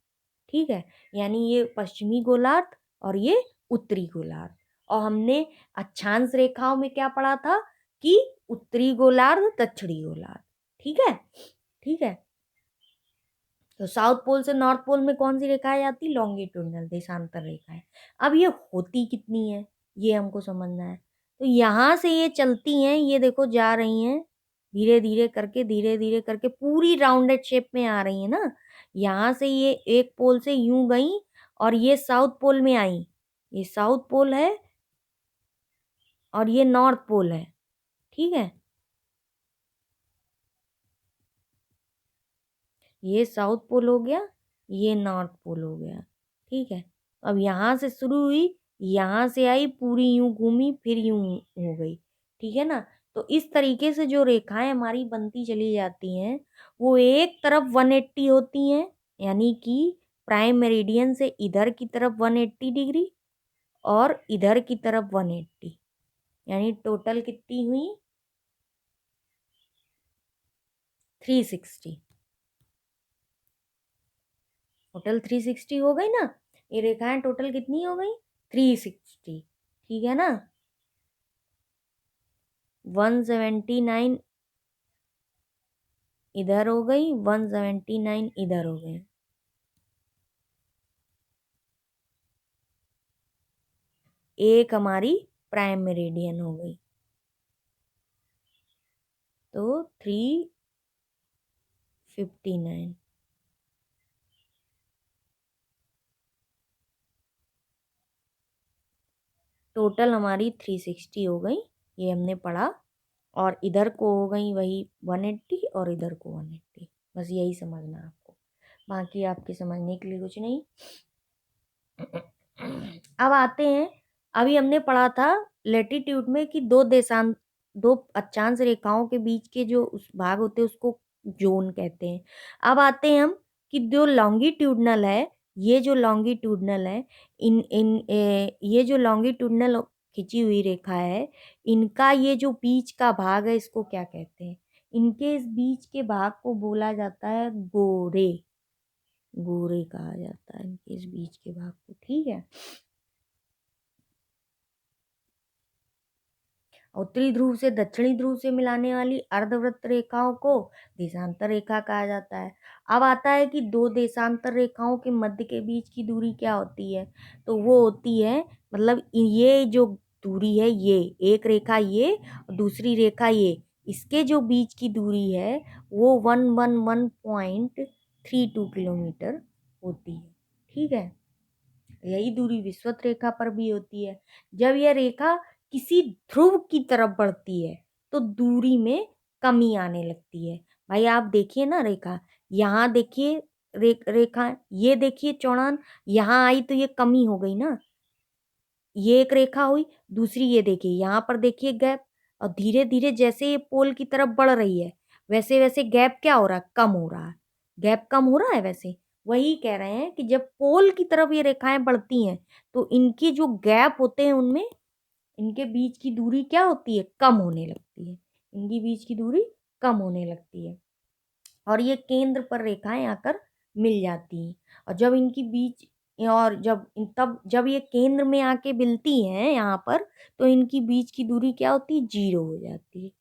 ठीक है, यानी ये पश्चिमी गोलार्ध और ये उत्तरी गोलार्ध। और हमने अक्षांश रेखाओं में क्या पढ़ा था कि उत्तरी गोलार्ध दक्षिणी गोलार्ध। ठीक है, ठीक है। तो साउथ पोल से नॉर्थ पोल में कौन सी रेखाएं आती? लॉन्गिट्यूडनल, देशांतर रेखाएं। अब ये होती कितनी है ये हमको समझना है। तो यहां से ये चलती हैं, ये देखो जा रही हैं धीरे धीरे करके पूरी राउंडेड शेप में आ रही है ना। यहाँ से ये एक पोल से यूं गई और ये साउथ पोल में आई। ये साउथ पोल है और ये नॉर्थ पोल है। ठीक है, ये साउथ पोल हो गया, ये नॉर्थ पोल हो गया। ठीक है, अब यहाँ से शुरू हुई, यहाँ से आई, पूरी यूं घूमी, फिर यूं हो गई। ठीक है ना। तो इस तरीके से जो रेखाएं हमारी बनती चली जाती हैं, वो एक तरफ 180 होती हैं, यानी कि प्राइम मेरिडियन से इधर की तरफ 180 डिग्री और इधर की तरफ 180, यानी टोटल कितनी हुई? 360। टोटल 360 हो गई ना। ये रेखाएं टोटल कितनी हो गई? 360। ठीक है ना। 179 इधर हो गई, 179 इधर हो गए। एक हमारी प्राइम मेरिडियन हो गई। तो 359 टोटल हमारी 360 हो गई, ये हमने पढ़ा। और इधर को हो गई वही 180 और इधर को 180। बस यही समझना आपको, बाकी आपके समझने के लिए कुछ नहीं। अब आते हैं, अभी हमने पढ़ा था लेटीट्यूड में कि दो अक्षांश रेखाओं के बीच के जो उस भाग होते हैं उसको जोन कहते हैं। अब आते हैं हम कि जो लॉन्गिट्यूडनल है, ये जो लॉन्गिट्यूडनल है, इन इन ये जो लॉन्गिट्यूडनल खिंची हुई रेखा है, इनका ये जो बीच का भाग है इसको क्या कहते हैं? इनके इस बीच के भाग को बोला जाता है गोरे। गोरे कहा जाता है इनके इस बीच के भाग को। ठीक है, उत्तरी ध्रुव से दक्षिणी ध्रुव से मिलाने वाली अर्धवृत्त रेखाओं को देशांतर रेखा कहा जाता है। अब आता है कि दो देशांतर रेखाओं के मध्य के बीच की दूरी क्या होती है? तो वो होती है, मतलब ये जो दूरी है, ये एक रेखा, ये और दूसरी रेखा ये, इसके जो बीच की दूरी है वो 111.32 किलोमीटर होती है। ठीक है, यही दूरी विषुवत रेखा पर भी होती है। जब यह रेखा किसी ध्रुव की तरफ बढ़ती है तो दूरी में कमी आने लगती है। भाई आप देखिए ना रेखा, यहाँ देखिए रेखा, ये देखिए चौड़ान, यहाँ आई तो ये कमी हो गई ना। ये एक रेखा हुई, दूसरी ये देखिए, यहाँ पर देखिए गैप। और धीरे धीरे जैसे ये पोल की तरफ बढ़ रही है वैसे वैसे गैप क्या हो रहा है? कम हो रहा है। गैप कम हो रहा है। वैसे वही कह रहे हैं कि जब पोल की तरफ ये रेखाएं बढ़ती हैं तो इनकी जो गैप होते हैं उनमें, इनके बीच की दूरी क्या होती है? कम होने लगती है। इनकी बीच की दूरी कम होने लगती है और ये केंद्र पर रेखाएं आकर मिल जाती हैं। और जब इनकी बीच और जब तब जब ये केंद्र में आके मिलती हैं यहाँ पर, तो इनकी बीच की दूरी क्या होती है? 0 हो जाती है।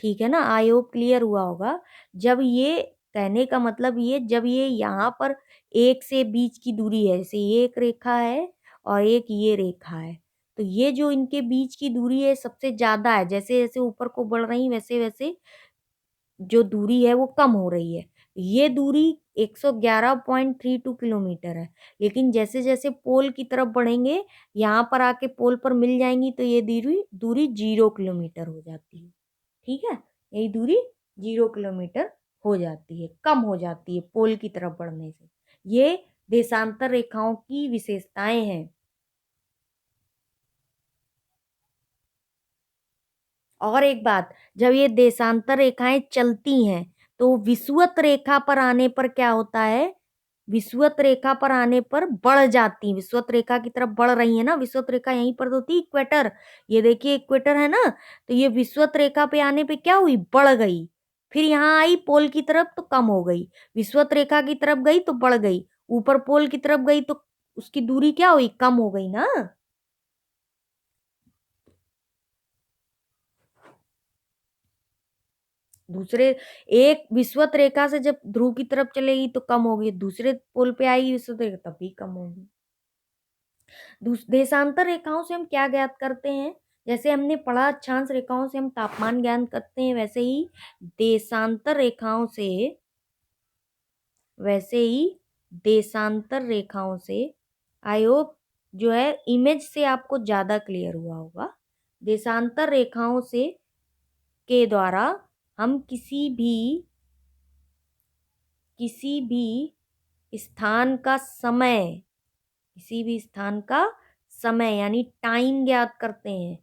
ठीक है ना, आई होप क्लियर हुआ होगा। जब ये, कहने का मतलब ये, जब ये यहाँ पर एक से बीच की दूरी है, जैसे ये एक रेखा है और एक ये रेखा है, तो ये जो इनके बीच की दूरी है सबसे ज्यादा है। जैसे जैसे ऊपर को बढ़ रही वैसे वैसे जो दूरी है वो कम हो रही है। ये दूरी 111.32 किलोमीटर है, लेकिन जैसे जैसे पोल की तरफ बढ़ेंगे, यहाँ पर आके पोल पर मिल जाएंगी तो ये दूरी दूरी 0 किलोमीटर हो जाती है। ठीक है, यही दूरी 0 किलोमीटर हो जाती है, कम हो जाती है पोल की तरफ बढ़ने से। ये देशांतर रेखाओं की विशेषताएं हैं। और एक बात, जब ये देशांतर रेखाएं चलती हैं तो विषुवत रेखा पर आने पर क्या होता है, विषुवत रेखा पर आने पर बढ़ जाती, विषुवत रेखा की तरफ बढ़ रही है ना, विषुवत रेखा यहीं पर तो होती है, इक्वेटर, ये देखिए इक्वेटर है ना, तो ये विषुवत रेखा पे आने पे क्या हुई, बढ़ गई, फिर यहाँ आई पोल की तरफ तो कम हो गई, विषुवत रेखा की तरफ गई तो बढ़ गई, ऊपर पोल की तरफ गई तो उसकी दूरी क्या हुई, कम हो गई ना। दूसरे, एक विषुवत रेखा से जब ध्रुव की तरफ चलेगी तो कम होगी, दूसरे पोल पे आएगी विषुवत रेखा तब भी कम होगी। देशांतर रेखाओं से हम क्या ज्ञात करते हैं, जैसे हमने पढ़ा अक्षांश रेखाओं से हम तापमान ज्ञात करते हैं, देशांतर रेखाओं से वैसे ही देशांतर रेखाओं से आई होप जो है इमेज से आपको ज्यादा क्लियर हुआ होगा। देशांतर रेखाओं से के द्वारा हम किसी भी स्थान का समय, किसी भी स्थान का समय यानी टाइम ज्ञात करते हैं,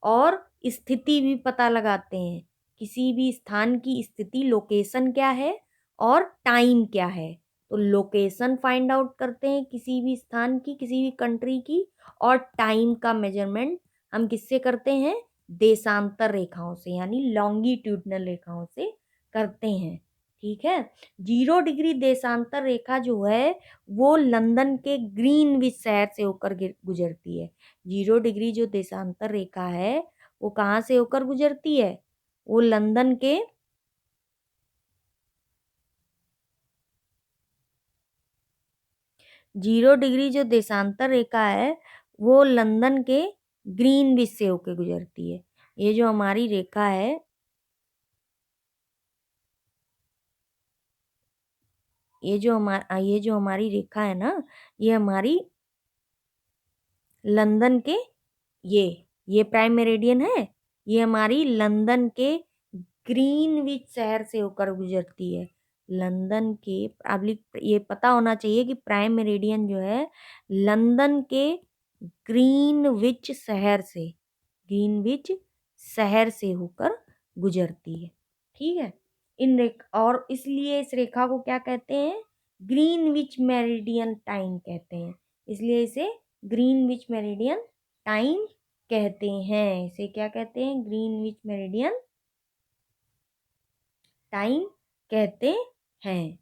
और स्थिति भी पता लगाते हैं, किसी भी स्थान की स्थिति लोकेशन क्या है और टाइम क्या है। तो लोकेशन फाइंड आउट करते हैं किसी भी स्थान की, किसी भी कंट्री की, और टाइम का मेजरमेंट हम किससे करते हैं, देशांतर रेखाओं से यानी लॉन्गिट्यूडनल रेखाओं से करते हैं। ठीक है, 0 डिग्री देशांतर रेखा जो है वो लंदन के ग्रीनविच शहर से होकर गुजरती है। 0 डिग्री जो देशांतर रेखा है वो कहाँ से होकर गुजरती है, वो लंदन के 0 डिग्री जो देशांतर रेखा है वो लंदन के ग्रीनविच से होकर गुजरती है। ये जो हमारी रेखा है, ये जो हमारी रेखा है ना, ये हमारी लंदन के, ये ये प्राइम मेरिडियन है, ये हमारी लंदन के ग्रीनविच शहर से होकर गुजरती है। लंदन के पब्लिक ये पता होना चाहिए कि प्राइम मेरिडियन जो है लंदन के ग्रीनविच शहर से, ग्रीनविच शहर से होकर गुजरती है। ठीक है, इन रेखा और इसलिए इस रेखा को क्या कहते हैं, ग्रीनविच मेरिडियन टाइम कहते हैं, इसलिए इसे ग्रीनविच मेरिडियन टाइम कहते हैं। इसे क्या कहते हैं, ग्रीनविच मेरिडियन टाइम कहते हैं।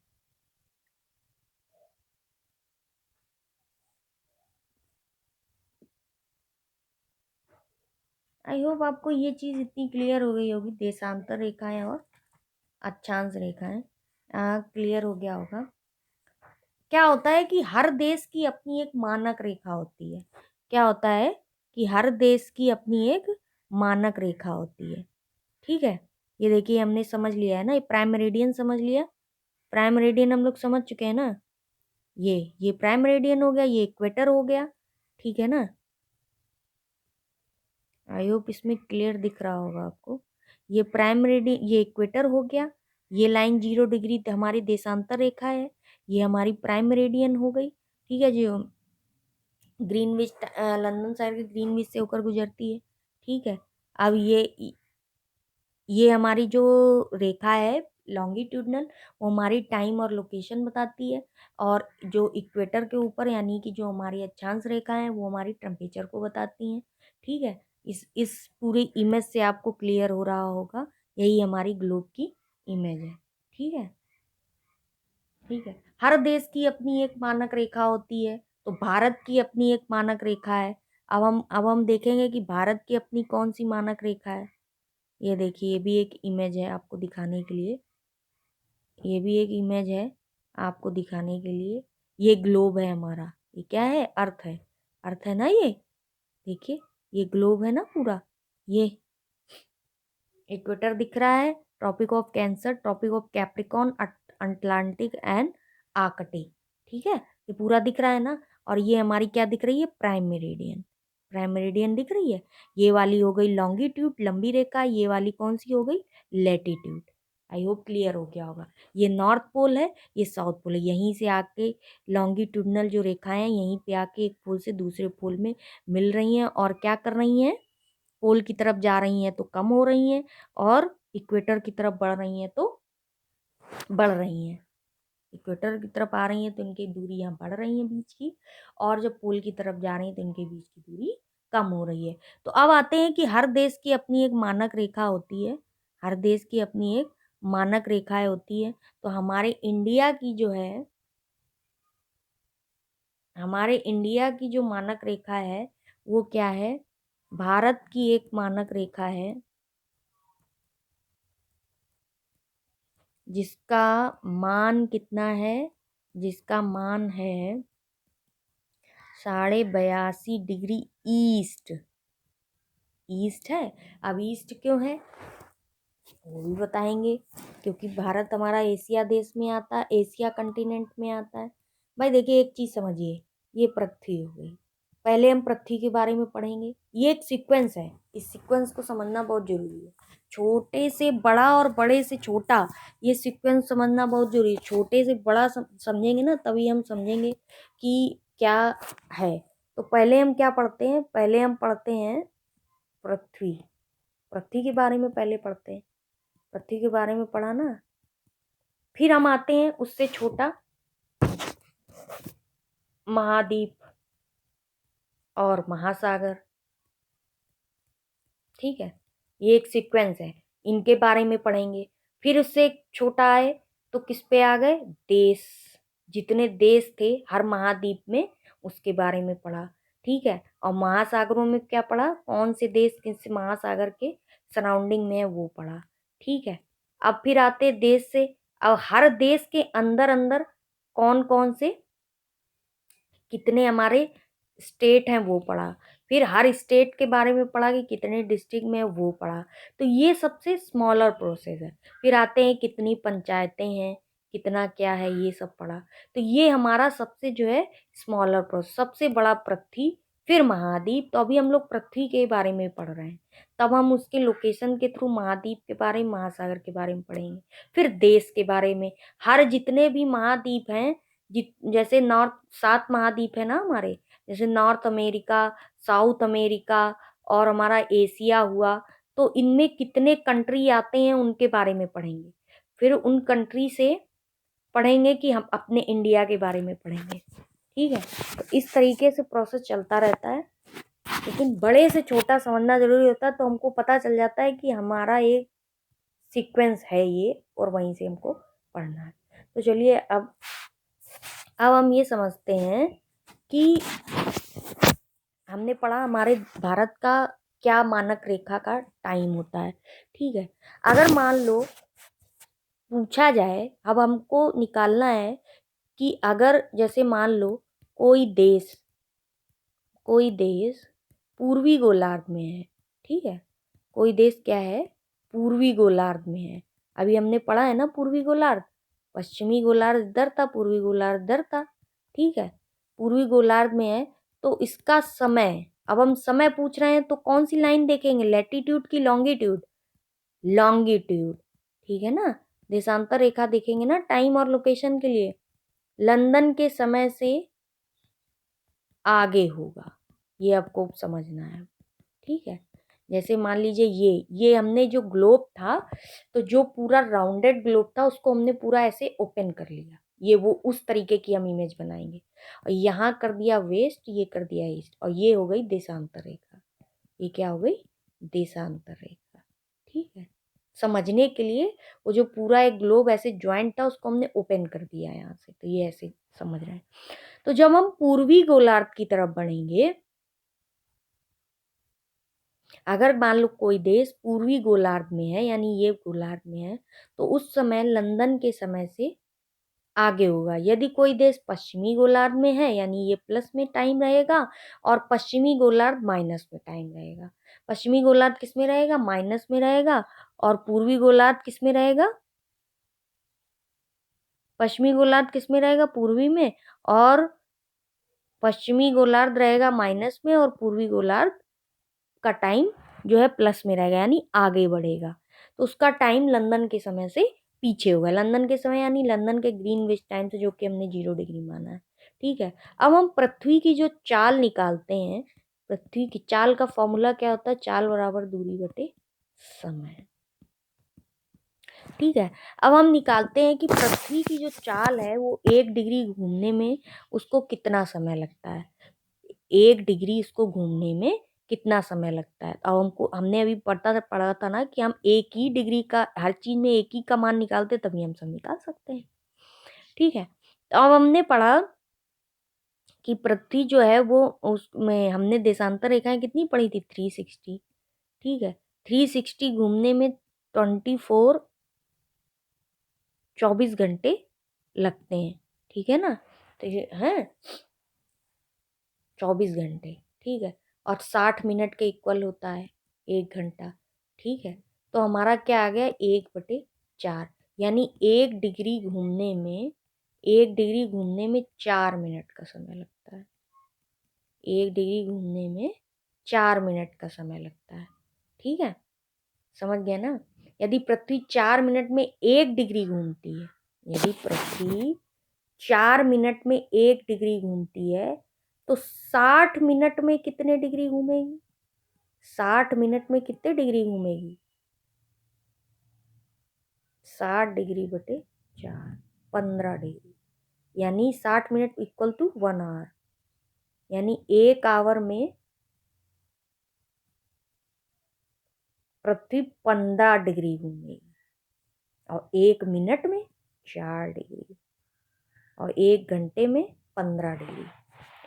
आई होप आपको ये चीज इतनी क्लियर हो गई होगी, देशांतर रेखाएं और अक्षांश रेखाएं क्लियर हो गया होगा। क्या होता है कि हर देश की अपनी एक मानक रेखा होती है, क्या होता है कि हर देश की अपनी एक मानक रेखा होती है। ठीक है, ये देखिए हमने समझ लिया है ना, ये प्राइम मेरिडियन समझ लिया, प्राइम मेरिडियन हम लोग समझ चुके हैं ना, ये प्राइम मेरिडियन हो गया, ये इक्वेटर हो गया। ठीक है ना, आई होप इसमें क्लियर दिख रहा होगा आपको। ये प्राइम मेरिडियन, ये इक्वेटर हो गया, ये लाइन 0 डिग्री हमारी देशांतर रेखा है, ये हमारी प्राइम मेरिडियन हो गई। ठीक है जी, ग्रीनविच लंदन शहर के ग्रीनविच से होकर गुजरती है। ठीक है, अब ये हमारी जो रेखा है लॉन्गिट्यूडनल, वो हमारी टाइम और लोकेशन बताती है, और जो इक्वेटर के ऊपर यानी कि जो हमारी अक्षांश रेखा है वो हमारी टेम्परेचर को बताती हैं। ठीक है, इस पूरी इमेज से आपको क्लियर हो रहा होगा, यही हमारी ग्लोब की इमेज है। ठीक है, ठीक है, हर देश की अपनी एक मानक रेखा होती है, तो भारत की अपनी एक मानक रेखा है। अब हम देखेंगे कि भारत की अपनी कौन सी मानक रेखा है। ये देखिए, ये भी एक इमेज है आपको दिखाने के लिए, ये भी एक इमेज है आपको दिखाने के लिए। ये ग्लोब है हमारा, ये क्या है, अर्थ है, अर्थ है ना ये, देखिए ये ग्लोब है ना पूरा, ये इक्वेटर दिख रहा है, Tropic of Cancer, Tropic of Capricorn, Atlantic and Arctic. ठीक है, ये पूरा दिख रहा है ना। और ये हमारी क्या दिख रही है, प्राइम मेरिडियन। प्राइम मेरिडियन दिख रही है। ये वाली हो गई लॉन्गिट्यूड, लंबी रेखा। ये वाली कौन सी हो गई, लेटीट्यूड। आई होप क्लियर हो गया होगा। ये नॉर्थ पोल है, ये साउथ पोल है। यहीं से आके लॉन्गिट्यूडनल जो रेखाएं हैं यहीं पे आके एक पोल से दूसरे पोल में मिल रही हैं और क्या कर रही हैं, पोल की तरफ जा रही हैं तो कम हो रही हैं, और इक्वेटर की तरफ बढ़ रही हैं तो बढ़ रही हैं। इक्वेटर की तरफ आ रही हैं तो इनकी दूरी यहाँ बढ़ रही है बीच की, और जब पोल की तरफ जा रही है तो इनके बीच की दूरी कम हो रही है। तो अब आते हैं कि हर देश की अपनी एक मानक रेखा होती है। हर देश की अपनी एक मानक रेखाएं होती है। तो हमारे इंडिया की जो है, हमारे इंडिया की जो मानक रेखा है वो क्या है, भारत की एक मानक रेखा है जिसका मान कितना है, जिसका मान है 82.5 डिग्री ईस्ट। ईस्ट है। अब ईस्ट क्यों है वो भी बताएंगे, क्योंकि भारत हमारा एशिया देश में आता है, एशिया कंटिनेंट में आता है। भाई देखिए एक चीज समझिए, ये पृथ्वी हो गई। पहले हम पृथ्वी के बारे में पढ़ेंगे। ये एक सीक्वेंस है, इस सीक्वेंस को समझना बहुत जरूरी है। छोटे से बड़ा और बड़े से छोटा, ये सीक्वेंस समझना बहुत जरूरी है। छोटे से बड़ा समझेंगे ना, तभी हम समझेंगे कि क्या है। तो पहले हम क्या पढ़ते हैं, पहले हम पढ़ते हैं पृथ्वी। पृथ्वी के बारे में पहले पढ़ते हैं। पृथ्वी के बारे में पढ़ा ना, फिर हम आते हैं उससे छोटा, महाद्वीप और महासागर। ठीक है, ये एक सीक्वेंस है, इनके बारे में पढ़ेंगे। फिर उससे एक छोटा आए तो किस पे आ गए, देश। जितने देश थे हर महाद्वीप में, उसके बारे में पढ़ा। ठीक है, और महासागरों में क्या पढ़ा, कौन से देश किस महासागर के सराउंडिंग में है वो पढ़ा। ठीक है, अब फिर आते देश से, अब हर देश के अंदर अंदर कौन कौन से कितने हमारे स्टेट हैं वो पढ़ा। फिर हर स्टेट के बारे में पढ़ा कि कितने डिस्ट्रिक्ट में है वो पढ़ा। तो ये सबसे स्मॉलर प्रोसेस है। फिर आते हैं कितनी पंचायतें हैं, कितना क्या है, ये सब पढ़ा। तो ये हमारा सबसे जो है स्मॉलर प्रोसेस, सबसे बड़ा पृथ्वी, फिर महाद्वीप। तो अभी हम लोग पृथ्वी के बारे में पढ़ रहे हैं, तब हम उसके लोकेशन के थ्रू महाद्वीप के बारे में, महासागर के बारे में पढ़ेंगे। फिर देश के बारे में, हर जितने भी महाद्वीप हैं, जैसे नॉर्थ, 7 महाद्वीप है ना हमारे, जैसे नॉर्थ अमेरिका, साउथ अमेरिका और हमारा एशिया हुआ। तो इनमें कितने कंट्री आते हैं उनके बारे में पढ़ेंगे। फिर उन कंट्री से पढ़ेंगे कि हम अपने इंडिया के बारे में पढ़ेंगे। ठीक है, तो इस तरीके से प्रोसेस चलता रहता है। लेकिन बड़े से छोटा समझना जरूरी होता है, तो हमको पता चल जाता है कि हमारा एक सीक्वेंस है ये, और वहीं से हमको पढ़ना है। तो चलिए अब हम ये समझते हैं कि हमने पढ़ा हमारे भारत का क्या मानक रेखा का टाइम होता है। ठीक है, अगर मान लो पूछा जाए, अब हमको निकालना है कि अगर जैसे मान लो कोई देश, कोई देश पूर्वी गोलार्ध में है। ठीक है, कोई देश क्या है, पूर्वी गोलार्ध में है। अभी हमने पढ़ा है ना पूर्वी गोलार्ध, पश्चिमी गोलार्ध इधर था, पूर्वी गोलार्ध इधर था। ठीक है, पूर्वी गोलार्ध में है। तो इसका समय, अब हम समय पूछ रहे हैं तो कौन सी लाइन देखेंगे, लैटिट्यूड की लॉन्गिट्यूड, लॉन्गिट्यूड। ठीक है ना, देशांतर रेखा देखेंगे ना टाइम और लोकेशन के लिए, लंदन के समय से आगे होगा, ये आपको समझना है। ठीक है, जैसे मान लीजिए ये हमने जो ग्लोब था, तो जो पूरा राउंडेड ग्लोब था उसको हमने पूरा ऐसे ओपन कर लिया, ये वो उस तरीके की हम इमेज बनाएंगे। और यहाँ कर दिया वेस्ट, ये कर दिया ईस्ट, और ये हो गई देशांतर रेखा। ये क्या हो गई, देशांतर रेखा। ठीक है, समझने के लिए वो जो पूरा एक ग्लोब ऐसे ज्वाइंट था उसको हमने ओपन कर दिया यहाँ से, तो ये ऐसे समझ रहे हैं। तो जब हम पूर्वी गोलार्ध की तरफ बढ़ेंगे, अगर मान लो कोई देश पूर्वी गोलार्ध में है, यानी ये गोलार्ध में है, तो उस समय लंदन के समय से आगे होगा। यदि कोई देश पश्चिमी गोलार्ध में है, यानी ये प्लस में टाइम रहेगा, और पश्चिमी गोलार्ध माइनस में टाइम रहेगा। पश्चिमी गोलार्ध किस में रहेगा, माइनस में रहेगा, और पूर्वी गोलार्ध किस में रहेगा, पश्चिमी गोलार्ध किस में रहेगा? पूर्वी में, और पश्चिमी गोलार्ध रहेगा माइनस में, और पूर्वी गोलार्ध का टाइम जो है प्लस में रहेगा, यानी आगे बढ़ेगा। तो उसका टाइम लंदन के समय से पीछे होगा। लंदन के समय यानी लंदन के ग्रीनविच टाइम से, जो कि हमने 0 डिग्री माना है। ठीक है, अब हम पृथ्वी की जो चाल निकालते हैं, पृथ्वी की चाल का फॉर्मूला क्या होता है? चाल बराबर दूरी बटे समय। ठीक है, अब हम निकालते हैं कि पृथ्वी की जो चाल है वो 1 डिग्री घूमने में उसको कितना समय लगता है। 1 डिग्री इसको घूमने में कितना समय लगता है। अब हमने अभी पढ़ा था ना कि हम एक ही डिग्री का, हर चीज में एक ही का मान निकालते, तभी हम सब निकाल सकते हैं। ठीक है, तो अब हमने पढ़ा कि पृथ्वी जो है वो, उसमें हमने देशांतर रेखाएं कितनी पढ़ी थी? 360। ठीक है, 360 घूमने में 24 घंटे लगते हैं। ठीक है ना, तो ये है 24 घंटे। ठीक है, और 60 मिनट के इक्वल होता है 1 घंटा। ठीक है, तो हमारा क्या आ गया? 1/4, यानी 1 डिग्री घूमने में 4 मिनट का समय लगता है। 1 डिग्री घूमने में 4 मिनट का समय लगता है। ठीक है, समझ गया ना? यदि पृथ्वी 4 मिनट में 1 डिग्री घूमती है, यदि पृथ्वी 4 मिनट में 1 डिग्री घूमती है, तो 60 मिनट में कितने डिग्री घूमेगी? 60 मिनट में कितने डिग्री घूमेगी? 60 डिग्री बटे 4, 15 डिग्री, यानी 60 मिनट इक्वल टू 1 आवर, यानी 1 आवर में पृथ्वी 15 डिग्री घूमेगी, और 1 मिनट में 4 डिग्री, और 1 घंटे में 15 डिग्री।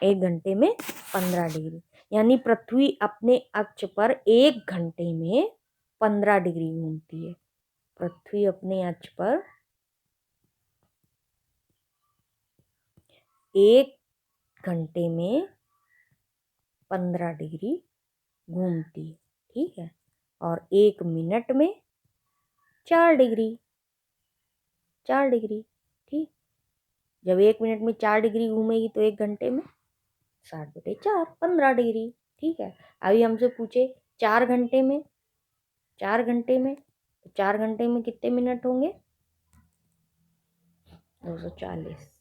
1 घंटे में 15 डिग्री, यानी पृथ्वी अपने अक्ष पर 1 घंटे में 15 डिग्री घूमती है। पृथ्वी अपने अक्ष पर 1 घंटे में 15 डिग्री घूमती है। ठीक है, और 1 मिनट में 4 डिग्री। 4 डिग्री, ठीक। जब 1 मिनट में 4 डिग्री घूमेगी तो 1 घंटे में 60/4, 15 डिग्री। ठीक है, अभी हमसे पूछे 4 घंटे में, 4 घंटे में, तो 4 घंटे में कितने मिनट होंगे? 240।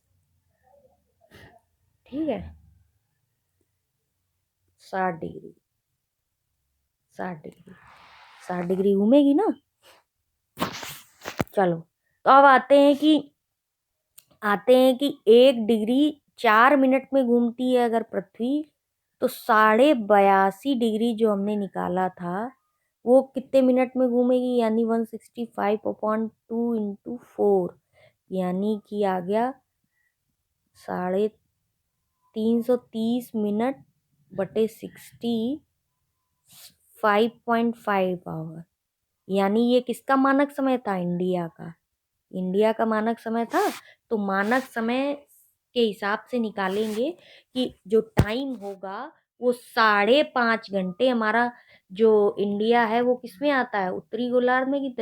ठीक है, 60 डिग्री, 60 डिग्री, 60 डिग्री घूमेगी ना। चलो, तो अब आते हैं कि 1 डिग्री 4 मिनट में घूमती है अगर पृथ्वी, तो 82.5 डिग्री जो हमने निकाला था वो कितने मिनट में घूमेगी? यानी 165/2 × 4, यानी कि आ गया 330 मिनट/60, 5.5 आवर। यानी ये किसका मानक समय था? इंडिया का। इंडिया का मानक समय था। तो मानक समय के हिसाब से निकालेंगे कि जो टाइम होगा वो 5.5 घंटे। हमारा जो इंडिया है वो किसमें आता है? उत्तरी गोलार्ध में कि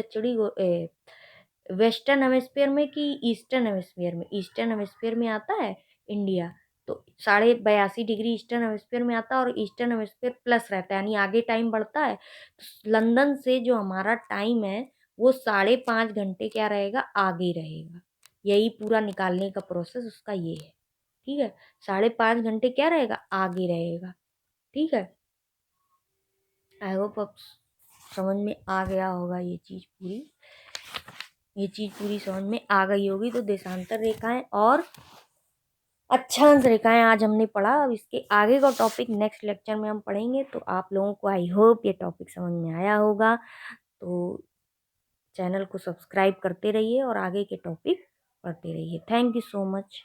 वेस्टर्न हेमिस्फीयर में कि ईस्टर्न हेमिस्फीयर में? ईस्टर्न हेमिस्फीयर में आता है इंडिया। तो 82.5 डिग्री ईस्टर्न हेमिस्फीयर में आता है, और ईस्टर्न हेमिस्फीयर प्लस रहता है, यानी आगे टाइम बढ़ता है। तो लंदन से जो हमारा टाइम है वो 5.5 घंटे क्या रहेगा? आगे रहेगा। यही पूरा निकालने का प्रोसेस उसका ये है। ठीक है, 5.5 घंटे क्या रहेगा? आगे रहेगा। ठीक है, आई होप अब समझ में आ गया होगा ये चीज पूरी समझ में आ गई होगी। तो देशांतर रेखाएं और अक्षांश रेखाएं आज हमने पढ़ा। अब इसके आगे का टॉपिक नेक्स्ट लेक्चर में हम पढ़ेंगे। तो आप लोगों को आई होप ये टॉपिक समझ में आया होगा। तो चैनल को सब्सक्राइब करते रहिए और आगे के टॉपिक पढ़ते रहिए। Thank you so much.